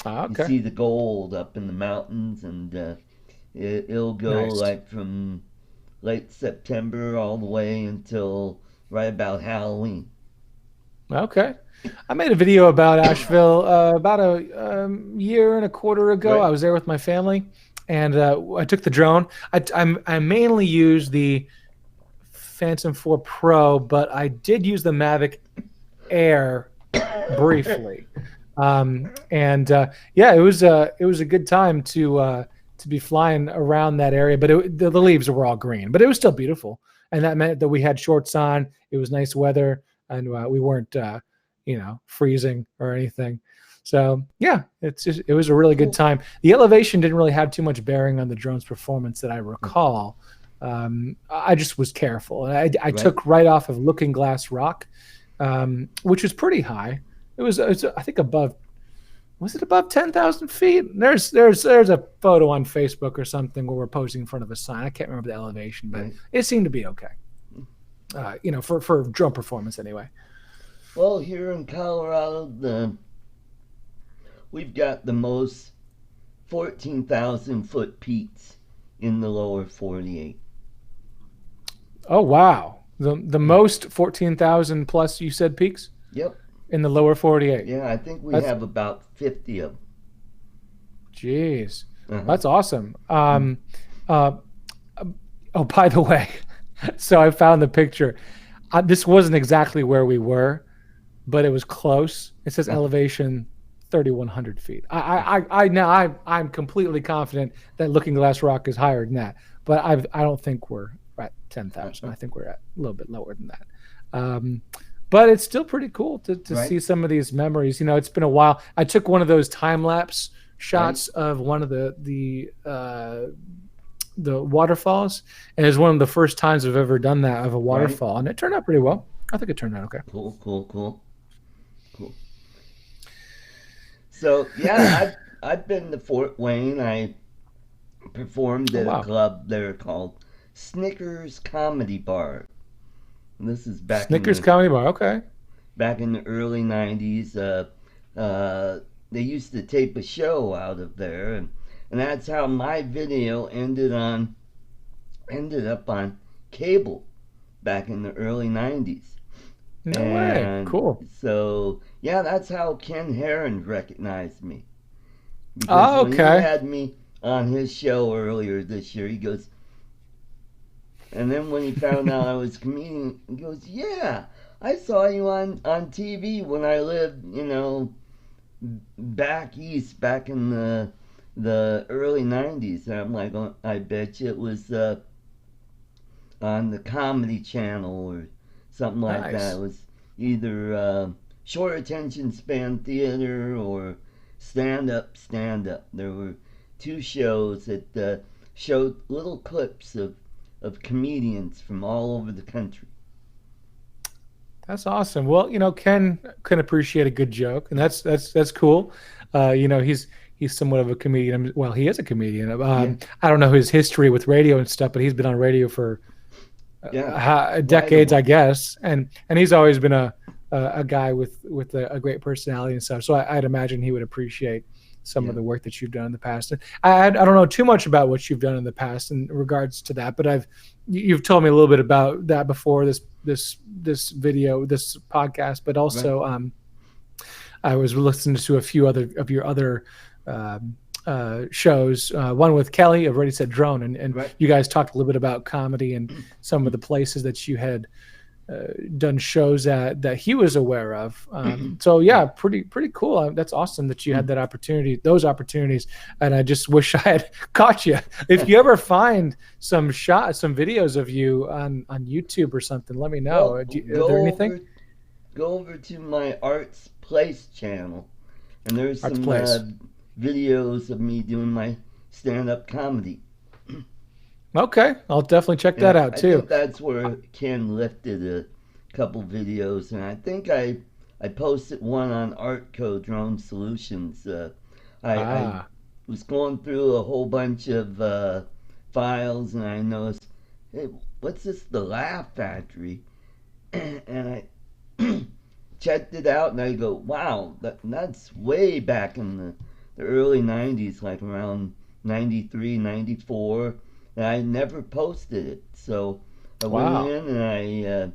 see the gold up in the mountains, and it'll go like from late September all the way until right about Halloween. Okay. I made a video about Asheville about a year and a quarter ago. I was there with my family, and I took the drone. I mainly use the Phantom 4 Pro, but I did use the Mavic Air briefly. It was a good time to be flying around that area, but the leaves were all green, but it was still beautiful, and that meant that we had shorts on. It was nice weather, and we weren't freezing or anything. So it was a really good time. The elevation didn't really have too much bearing on the drone's performance that I recall. I just was careful, and I took right off of Looking Glass Rock, which was pretty high. It was I think above. Was it above 10,000 feet? There's a photo on Facebook or something where we're posing in front of a sign. I can't remember the elevation, but it seemed to be okay. For drone performance anyway. Well, here in Colorado, we've got the most 14,000 foot peaks in the lower 48. Oh wow! The most 14,000 plus, you said, peaks? Yep. In the lower 48. Yeah, I think we have about 50 of them. Jeez. Uh-huh. That's awesome. Uh, oh, by the way, so I found the picture. This wasn't exactly where we were, but it was close. It says Uh-huh. elevation 3,100 feet. I'm completely confident that Looking Glass Rock is higher than that, but I don't think we're at 10,000. Uh-huh. I think we're at a little bit lower than that. Um, but it's still pretty cool to Right. see some of these memories. It's been a while. I took one of those time lapse Right. shots of one of the waterfalls, and it's one of the first times I've ever done that of a Right. waterfall, and it turned out pretty well. I think it turned out okay. Cool. Cool. Cool. Cool. So yeah, I've been to Fort Wayne. I performed Oh at a wow, club there called Snickers Comedy Bar. And this is Snickers Comedy Bar. Okay, back in the early '90s. They used to tape a show out of there, and that's how my video ended up on cable back in the early '90s. no way. And Cool. so yeah, that's how Ken Heron recognized me, because Oh, when he okay. had me on his show earlier this year, he goes, and then when he found out I was a comedian, he goes, "Yeah, I saw you on TV when I lived, back east, back in the early '90s." And I'm like, "Oh, I bet you it was on the Comedy Channel or something like that. It Nice. was either short attention span theater or stand up. There were two shows that showed little clips of comedians from all over the country." That's awesome. Well, Ken can appreciate a good joke, and that's cool. He's somewhat of a comedian. Well, he is a comedian. Yeah, I don't know his history with radio and stuff, but he's been on radio for yeah, quite a decades, I while. guess, and he's always been a guy with a great personality and stuff. So I'd imagine he would appreciate some of Yeah, the work that you've done in the past. And I don't know too much about what you've done in the past in regards to that, but you've told me a little bit about that before this video, this podcast, but right, also I was listening to a few other of your other um, shows. One with Kelly of Ready Set Drone, and right. you guys talked a little bit about comedy and some of the places that you had done shows at that he was aware of. So yeah, pretty cool. That's awesome that you had that opportunity, those opportunities, and I just wish I had caught you. If you ever find some videos of you on YouTube or something, let me know. Well, Are there anything? go over to my Arts Place channel, and there's Art's some Place. videos of me doing my stand-up comedy. Okay, I'll definitely check that Yeah, out I too. think that's where Ken lifted a couple videos, and I think I posted one on ArtCo Drone Solutions. I Ah, was going through a whole bunch of files, and I noticed, hey, what's this? The Laugh Factory, and I checked it out, and I go, wow, that's way back in the early '90s, like around '93, '94. And I never posted it, so I went wow. in and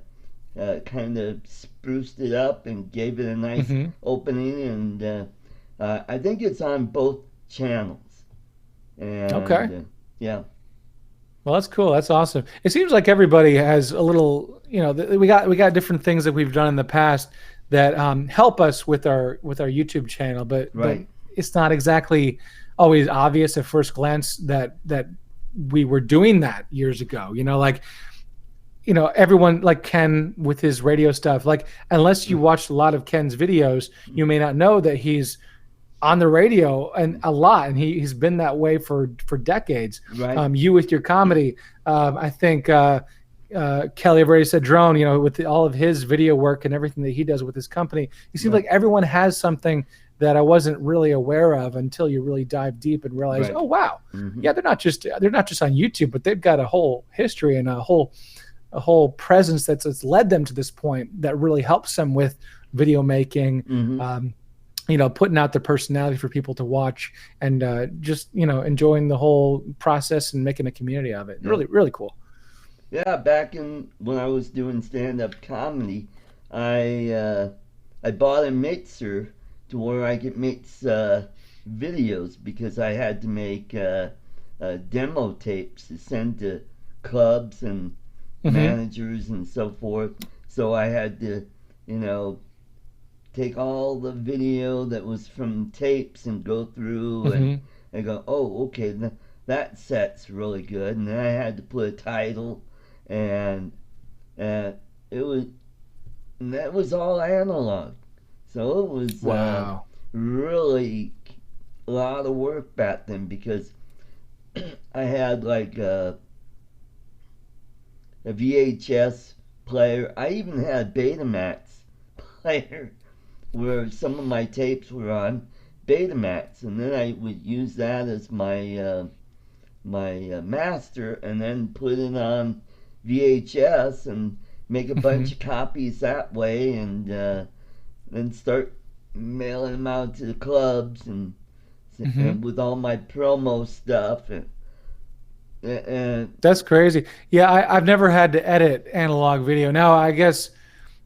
I kind of spruced it up and gave it a nice Hmm. opening, and I think it's on both channels. Okay. And yeah, Well, that's cool. That's awesome. It seems like everybody has a little, we got different things that we've done in the past that help us with our YouTube channel, but right, it's not exactly always obvious at first glance that we were doing that years ago. Like everyone like Ken with his radio stuff. Like unless you watched a lot of Ken's videos, you may not know that he's on the radio and a lot, and he's been that way for decades. right, You with your comedy, I think Kelly, I've already said Drone. With all of his video work and everything that he does with his company, it seems right, like everyone has something that I wasn't really aware of until you really dive deep and realize, right. oh wow, Hmm. yeah, they're not just on YouTube, but they've got a whole history and a whole presence that's led them to this point that really helps them with video making. Hmm. Um, putting out their personality for people to watch and just enjoying the whole process and making a community of it. Yeah, Really, really cool. yeah. Back in when I was doing stand-up comedy, I I bought a mixer to where I could mix videos because I had to make demo tapes to send to clubs and Mm-hmm. managers and so forth. So I had to, you know, take all the video that was from tapes and go through Mm-hmm. and go, oh, okay, that set's really good. And then I had to put a title, and uh, it was and that was all analog. So it was Wow. really a lot of work back then because I had like a VHS player. I even had a Betamax player where some of my tapes were on Betamax, and then I would use that as my master, and then put it on VHS and make a Mm-hmm. bunch of copies that way, and then start mailing them out to the clubs Mm-hmm. and with all my promo stuff and That's crazy. Yeah, I've never had to edit analog video. Now, I guess,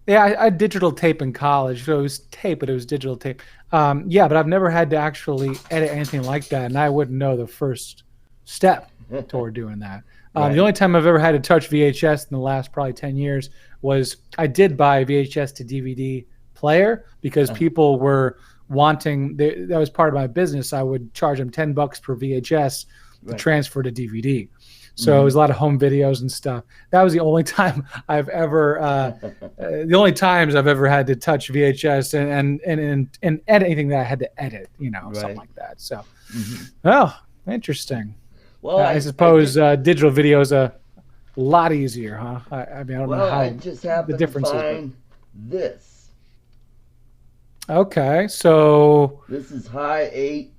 yeah, I digital tape in college, so it was tape, but it was digital tape. Yeah, but I've never had to actually edit anything like that, and I wouldn't know the first step toward doing that. The right. only time I've ever had to touch VHS in the last probably 10 years was I did buy a VHS to DVD player because people were wanting, that was part of my business. I would charge them $10 per VHS to Right. transfer to DVD. So it was Mm-hmm. a lot of home videos and stuff. That was the only time I've ever, the only times I've ever had to touch VHS and edit anything that I had to edit, something Right. like that. So, Mm-hmm. oh, interesting. Well, I I suppose did. digital video is a lot easier, huh? I mean, I don't know Well, I how just the happened to difference is, but find this. okay. So, This is high eight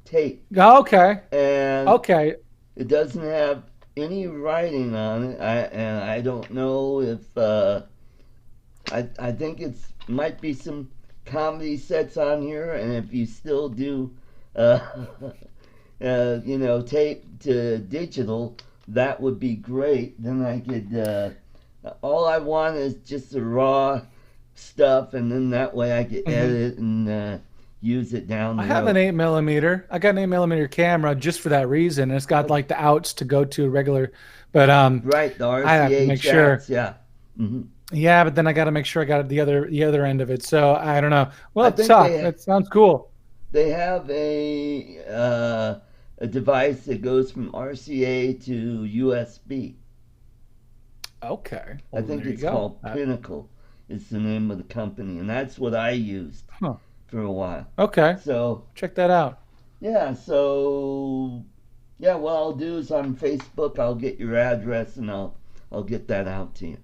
tape, okay, and okay. it doesn't have any writing on it. I don't know if I think it's might be some comedy sets on here, and if you still do, uh, tape to digital, that would be great. Then I could. All I want is just the raw stuff, and then that way I could Hmm. edit and use it down I the have an road. 8 millimeter. I got an 8 millimeter camera just for that reason. It's got Okay. like the outs to go to regular, but Right, the I have to RCA make sure. chats, yeah. Hmm. Yeah, but then I got to make sure I got the other end of it. So I don't know. Well, I it's think tough. It sounds cool. they have a device that goes from RCA to USB. Okay. I Well, think there you it's go. called Pinnacle. Is the name of the company, and that's what I used Huh. for a while. Okay. So Check that out. yeah, yeah, what I'll do is on Facebook I'll get your address and I'll get that out to you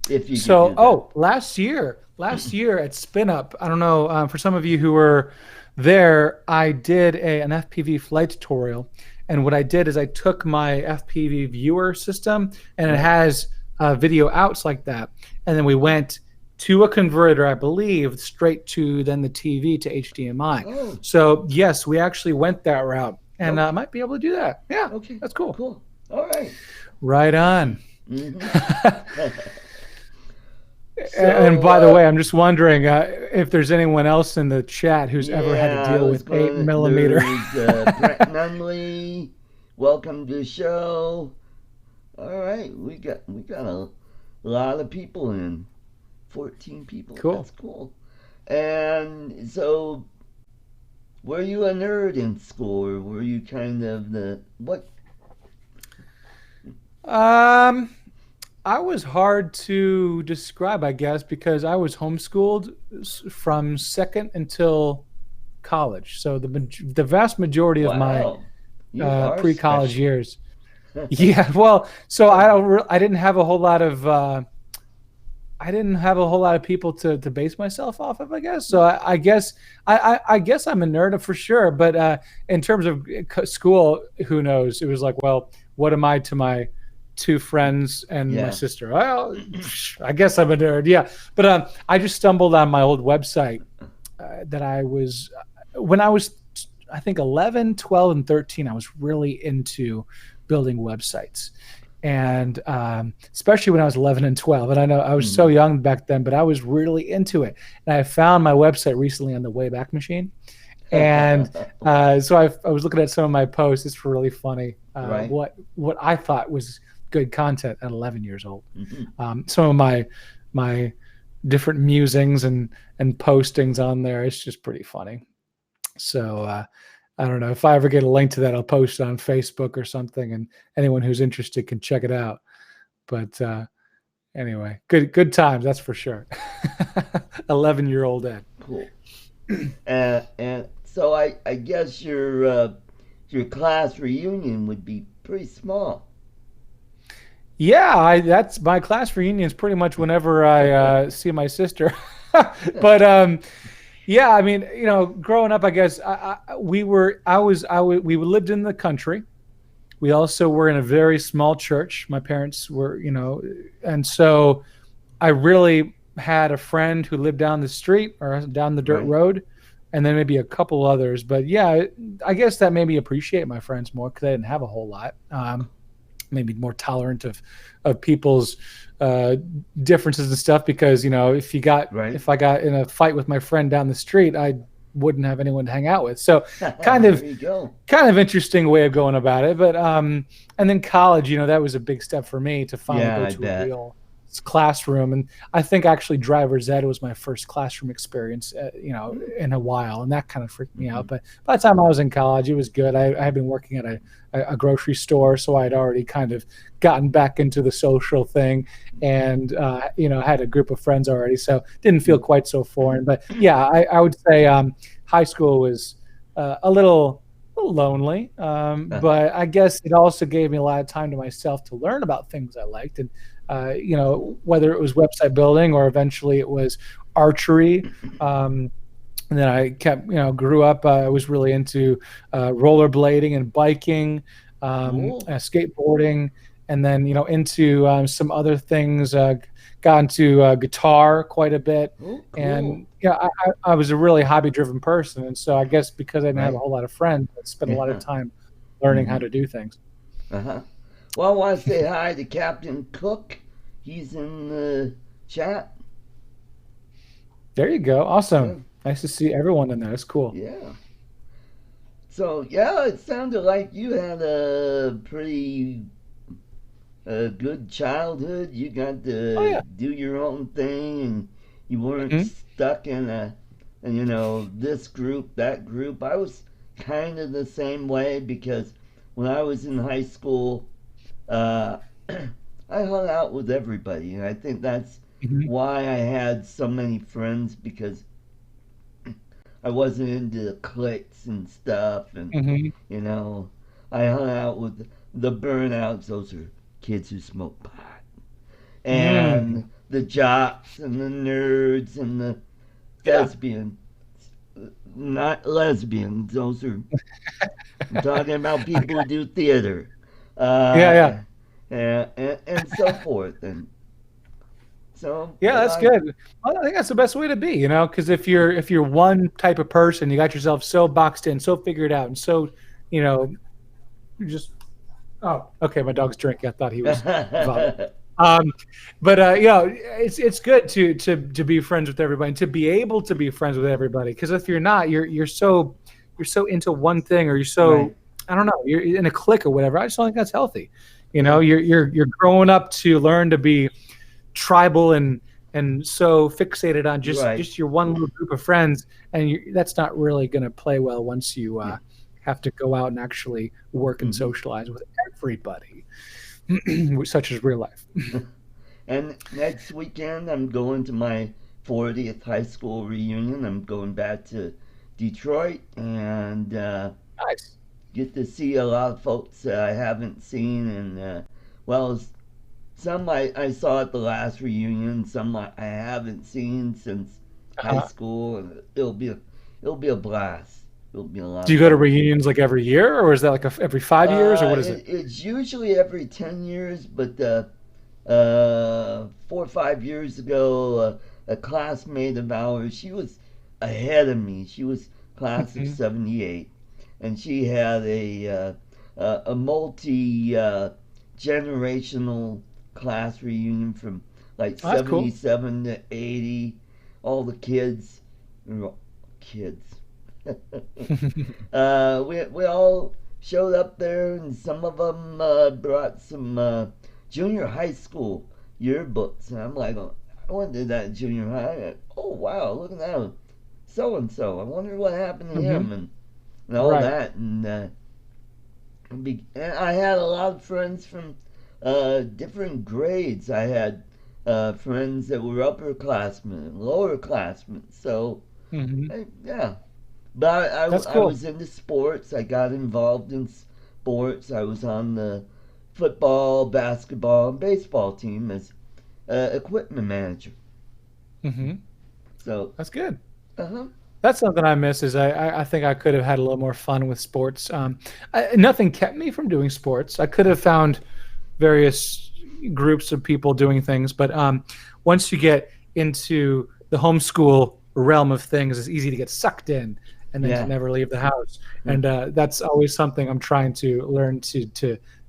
if you could So, do that. last year at Spin Up, I don't know, for some of you who were there, I did an FPV flight tutorial. And what I did is I took my FPV viewer system and it Right. has video outs like that. And then we went to a converter, I believe, straight to then the TV to HDMI. Oh, So, yes, we actually went that route and I okay, might be able to do that. Yeah, okay, that's cool. cool. All right. Right on. Mm-hmm. And So, by the way, I'm just wondering if there's anyone else in the chat who's ever had to yeah, I deal was with eight going. millimeter. There's Brent Nunley. Welcome to the show. All right, we got a lot of people in. 14 people. Cool. That's cool. And so, were you a nerd in school, or were you kind of the what? Um, I was hard to describe, I guess, because I was homeschooled from second until college. So the vast majority of my Wow, you are pre-college special. years. Yeah, well, so I didn't have a whole lot of people to base myself off of, I guess. So I guess I guess I'm a nerd for sure. But in terms of school, who knows? It was like, well, what am I to my two friends and my Yeah. sister? Well, I guess I'm a nerd. Yeah, but I just stumbled on my old website that I was when I was, I think, 11, 12, and 13. I was really into building websites, and especially when I was 11 and 12. And I know I was so young back then, but I was really into it. And I found my website recently on the Wayback Machine, And so I was looking at some of my posts. It's really funny. Right. What I thought was good content at 11 years old. Mhm. Some of my different musings and postings on there. It's just pretty funny. So I don't know if I ever get a link to that, I'll post it on Facebook or something, and anyone who's interested can check it out. But anyway, good times, that's for sure. 11-year-old Ed. Cool. And so I guess your class reunion would be pretty small. Yeah, that's my class reunion is pretty much whenever I see my sister. But yeah, I mean, growing up, I guess we lived in the country. We also were in a very small church. My parents were, and so I really had a friend who lived down the street or down the dirt Right. road, and then maybe a couple others. But yeah, I guess that made me appreciate my friends more because I didn't have a whole lot. Maybe more tolerant of people's differences and stuff, because Right. if I got in a fight with my friend down the street, I wouldn't have anyone to hang out with. So kind of There you go. interesting way of going about it. But and then college, that was a big step for me to finally Yeah, go I to a bet. real classroom. And I think actually driver's ed was my first classroom experience, in a while, and that kind of freaked me out. Mhm. But by the time I was in college, it was good. I had been working at a grocery store, so I had already kind of gotten back into the social thing, and had a group of friends already, so didn't feel quite so foreign. But yeah, I would say high school was a little lonely, but I guess it also gave me a lot of time to myself to learn about things I liked, and Cool. whether it was website building or eventually it was archery. And then I kept, grew up. I was really into rollerblading and biking, Cool. skateboarding, and then into some other things. Got into guitar quite a bit, Oh, cool. and I was a really hobby-driven person, and so I guess because I didn't have a Right. whole lot of friends, I spent a lot of Yeah. time learning how Hmm. to do things. Uh-huh. Well, I want to say hi to Captain Cook. He's in the chat. There you go. Yeah. Awesome. Nice to see everyone in there. That's cool. Yeah. So, yeah, it sounded like you had a pretty good childhood. You got Oh to yeah. do your own thing, and you weren't Hmm. stuck in this group, that group. I was kind of the same way because when I was in high school, uh, I hung out with everybody, and I think that's Hmm. why I had so many friends because I wasn't into cliques and stuff, and Hmm. you know, I hung out with the burnouts. Those are kids who smoke pot, Mm. and the jocks and the nerds and the Yeah. thespians. Not lesbians. Those are I'm talking about people who do theater, Yeah, yeah. and so forth. And so, Yeah, but that's I, good. Well, I think that's the best way to be, because if you're one type of person, you got yourself so boxed in, so figured out, and so, you just oh, okay, my dog's drinking. I thought he was vomiting. Um, but it's good to be friends with everybody and to be able to be friends with everybody. Because if you're not, you're so into one thing, or you're right, so, I don't know, you're in a clique or whatever. I just don't think that's healthy. yeah, You're growing up to learn to be tribal and so fixated on just right, just your one little group of friends, and that's not really going to play well once you yeah. have to go out and actually work and Hmm. socialize with everybody, such as real life. And next weekend, I'm going to my 40th high school reunion. I'm going back to Detroit and Nice. get to see a lot of folks that I haven't seen. And, well, some I saw at the last reunion, some I haven't seen since high Uh-huh. school. And it'll be a blast. It'll be a lot Do of you go to fun. reunions like every year, or is that like every 5 years, or what is it? It's usually every 10 years, but 4 or 5 years ago, a classmate of ours, she was ahead of me. She was class of Mhm. '78, and she had a multi generational class reunion from like Oh, that's cool. '77 to '80. All the kids, kids. We all showed up there, and some of them brought some junior high school yearbooks, and I'm like, oh, I went to that junior high. Oh wow, look at that, so and so. I wonder what happened to Hmm. him, and all Right. that, and I had a lot of friends from different grades. I had friends that were upperclassmen and lowerclassmen. So, Hmm. yeah. But That's I cool. was into sports. I got involved in sports. I was on the football, basketball, and baseball team as equipment manager. Hmm. So, That's good. uh huh. That's something I miss. Is I think I could have had a little more fun with sports. Nothing kept me from doing sports. I could have found various groups of people doing things, but once you get into the homeschool realm of things, it's easy to get sucked in and then to Yeah. never leave the house. And that's always something I'm trying to learn to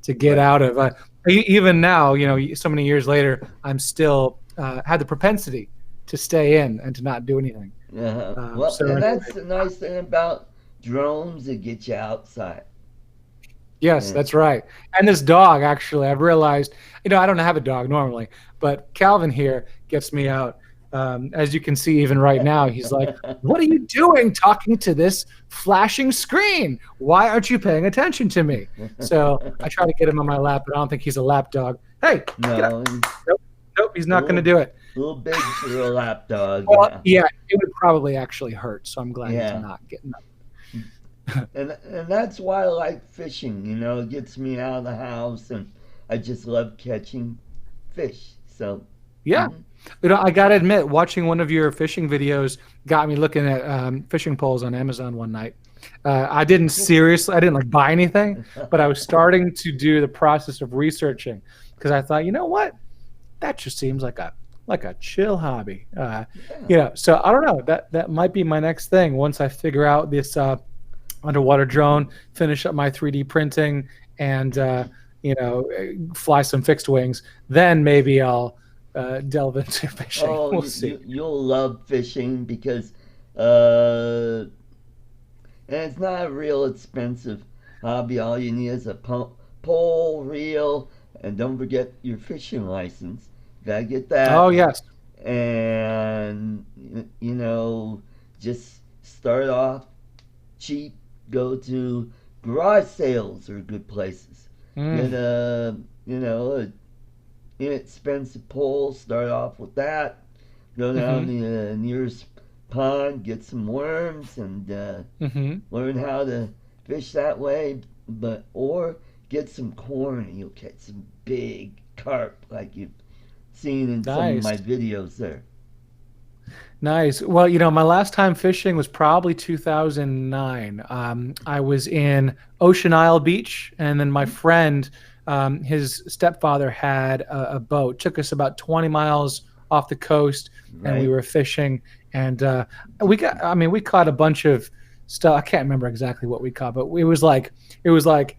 get Right. out of. Even now, so many years later, I'm still had the propensity to stay in and to not do anything. Well, So and anyway, that's the nice thing about drones that get you outside. yes, Yeah. that's right. And this dog, actually, I've realized, I don't have a dog normally, but Calvin here gets me out. As you can see, even right now, he's like, "What are you doing talking to this flashing screen? Why aren't you paying attention to me?" So I try to get him on my lap, but I don't think he's a lap dog. Hey, get up. No, he's Nope, nope, he's a not going to do it. little big for a lap dog. Well, Yeah. yeah, it would probably actually hurt. So I'm glad he's Yeah. not getting up. And that's why I like fishing. It gets me out of the house, and I just love catching fish. So, Yeah. mhm. I gotta admit, watching one of your fishing videos got me looking at fishing poles on Amazon one night. I didn't like buy anything, but I was starting to do the process of researching because I thought, you know what, that just seems like a chill hobby. Yeah. So I don't know. That might be my next thing once I figure out this underwater drone, finish up my 3D printing, and fly some fixed wings. Then maybe I'll delve into fishing. Oh, We'll see. you'll love fishing because uh, and it's not a real expensive hobby. All you need is a pole, reel, and don't forget your fishing license. Gotta get Oh that. yes. And just start off cheap. Go to garage sales are good places. Get Mm, a inexpensive pole. Start off with that. Go down mm-hmm, the nearest pond, get some worms, and mm-hmm. learn how to fish that way. Or get some corn, and you'll catch some big carp like you've seen in some of my Nice. videos there. Nice. Well, my last time fishing was probably 2009. I was in Ocean Isle Beach, and then my friend, his stepfather had a boat. Took us about 20 miles off the coast, and we Right? were fishing. And we caught a bunch of stuff. I can't remember exactly what we caught, but it was like,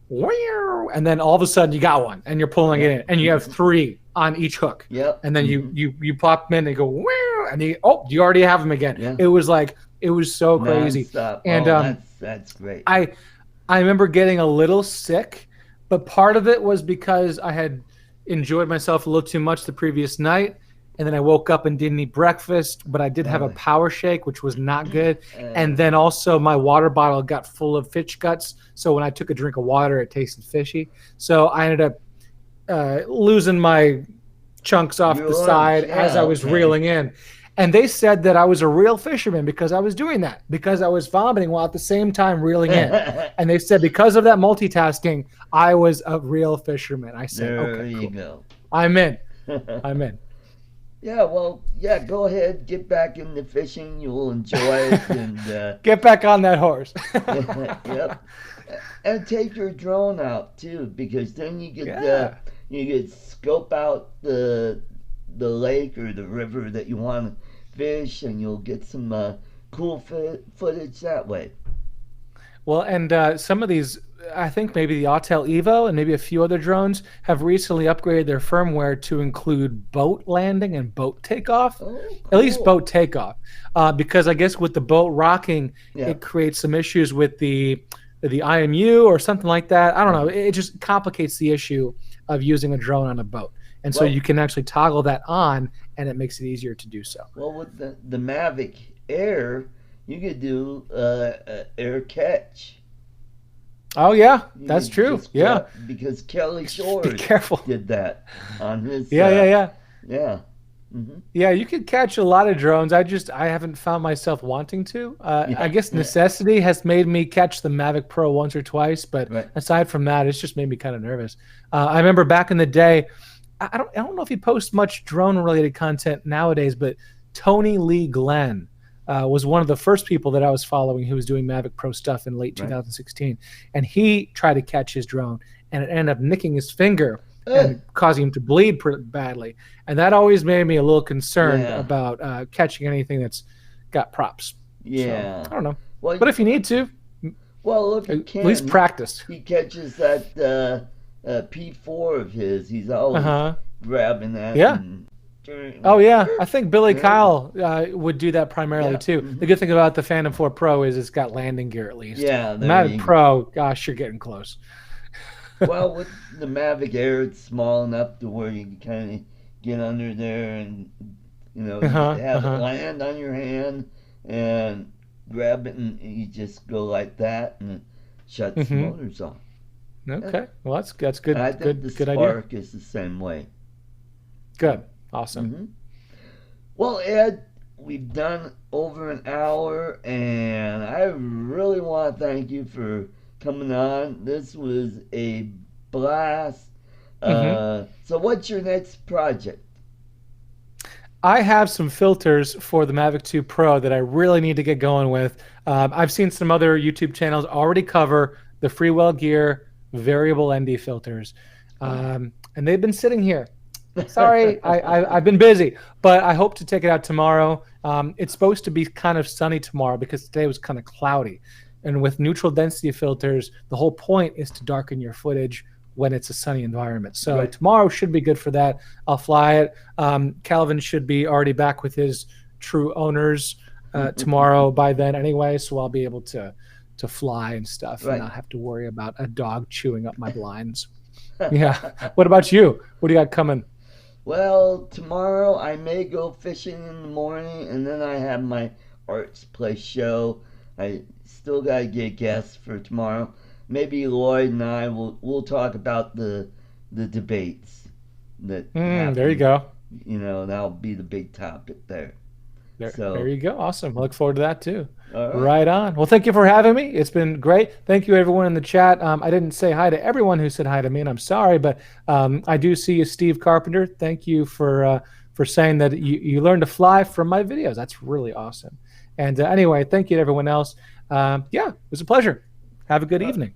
"Wow," and then all of a sudden you got one, and you're pulling it Yep. in, and you have three on each hook, Yep. and then you pop them in, and they go, "Wow," and you already have them again. Yeah. It was so crazy, Non-stop. and Oh, that's great. I remember getting a little sick, but part of it was because I had enjoyed myself a little too much the previous night. And then I woke up and didn't eat breakfast, but I did have a Oh, power shake, which was not good. And uh, then also my water bottle got full of fish guts. So when I took a drink of water, it tasted fishy. So I ended up losing my chunks off your the lunch. side as Yeah. I was Okay. reeling in. And they said that I was a real fisherman because I was doing that, because I was vomiting while at the same time reeling in. And they said because of that multitasking, I was a real fisherman. I said, There okay, you cool. go. I'm in. I'm in. Yeah, well, yeah, go ahead, get back into fishing. You'll enjoy it, and Get back on that horse. yep, and take your drone out too, because then Yeah. you get scope out the lake or the river that you want to fish, and you'll get some cool footage that way. Well, and some of these, I think maybe the Autel Evo and maybe a few other drones have recently upgraded their firmware to include boat landing and boat takeoff, Oh, at least cool. boat takeoff, because I guess with the boat rocking, Yeah. it creates some issues with the IMU or something like that. I don't know. It just complicates the issue of using a drone on a boat, and so you Well, can actually toggle that on, and it makes it easier to do so. well, with the Mavic Air, you could do air catch. Oh yeah, You that's could true. just Yeah, grab because Kelly be Shores careful. did that on his. Yeah, yeah, yeah. Yeah. Hmm. Yeah, you could catch a lot of drones. I haven't found myself wanting to. I Yeah. guess necessity has made me catch the Mavic Pro once or twice, but Right. aside from that, it's just made me kind of nervous. I remember back in the day, I don't know if he posts much drone related content nowadays, but Tony Lee Glenn was one of the first people that I was following who was doing Mavic Pro stuff in late Right. 2016, and he tried to catch his drone, and it ended up nicking his finger Uh, and causing him to bleed pretty badly. And that always made me a little concerned yeah. about catching anything that's got props. So Yeah. I don't know, Well, but if you need to, well, if you at least can, practice. he catches that P4 of his. He's Uh always huh. grabbing that Yeah. and. Oh yeah, I think Billy Yeah. Kyle would do that primarily Yeah. too. The Hmm. good thing about the Phantom 4 Pro is it's got landing gear at least. Yeah. The There Mavic you go. Pro, gosh, you're getting close. Well, with the Mavic Air, it's small enough to where you can kind of get under there and Uh you huh. Uh have it huh. land on your hand and grab it and you just go like that and it shuts the Mm-hmm. motors off. Yeah. Okay. Well, that's And good. I think the Good idea. Spark is the same way. Good. Awesome. Hmm. Well, Ed, we've done over an hour, and I really want to thank you for coming on. This was a blast. Mm-hmm. So, what's your next project? I have some filters for the Mavic 2 Pro that I really need to get going with. I've seen some other YouTube channels already cover the Freewell Gear variable ND filters, and they've been sitting here. Sorry, I've been busy, but I hope to take it out tomorrow. It's supposed to be kind of sunny tomorrow because today was kind of cloudy. And with neutral density filters, the whole point is to darken your footage when it's a sunny environment. So Right. tomorrow should be good for that. I'll fly it. Calvin should be already back with his true owners tomorrow by then anyway, so I'll be able to fly and stuff and Right. not have to worry about a dog chewing up my blinds. Yeah. What about you? What do you got coming? Well, tomorrow I may go fishing in the morning, and then I have my Arts Place show. I still gotta get guests for tomorrow. Maybe Lloyd and I will talk about the debates that There you happen. go. That'll be the big topic there. There So, you go. Awesome. I look forward to that too. all right. Right on. Well, thank you for having me. It's been great. Thank you, everyone in the chat. I didn't say hi to everyone who said hi to me, and I'm sorry, but I do see you, Steve Carpenter. Thank you for saying that you learned to fly from my videos. That's really awesome. And anyway, thank you to everyone else. Yeah, it was a pleasure. Have a good Uh, evening.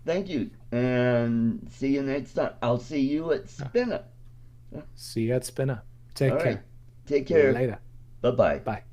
Thank you, and see you next time. I'll see you at Spinner. See you at Spinner. All Take right. care. Take care. Later. Bye bye. Bye.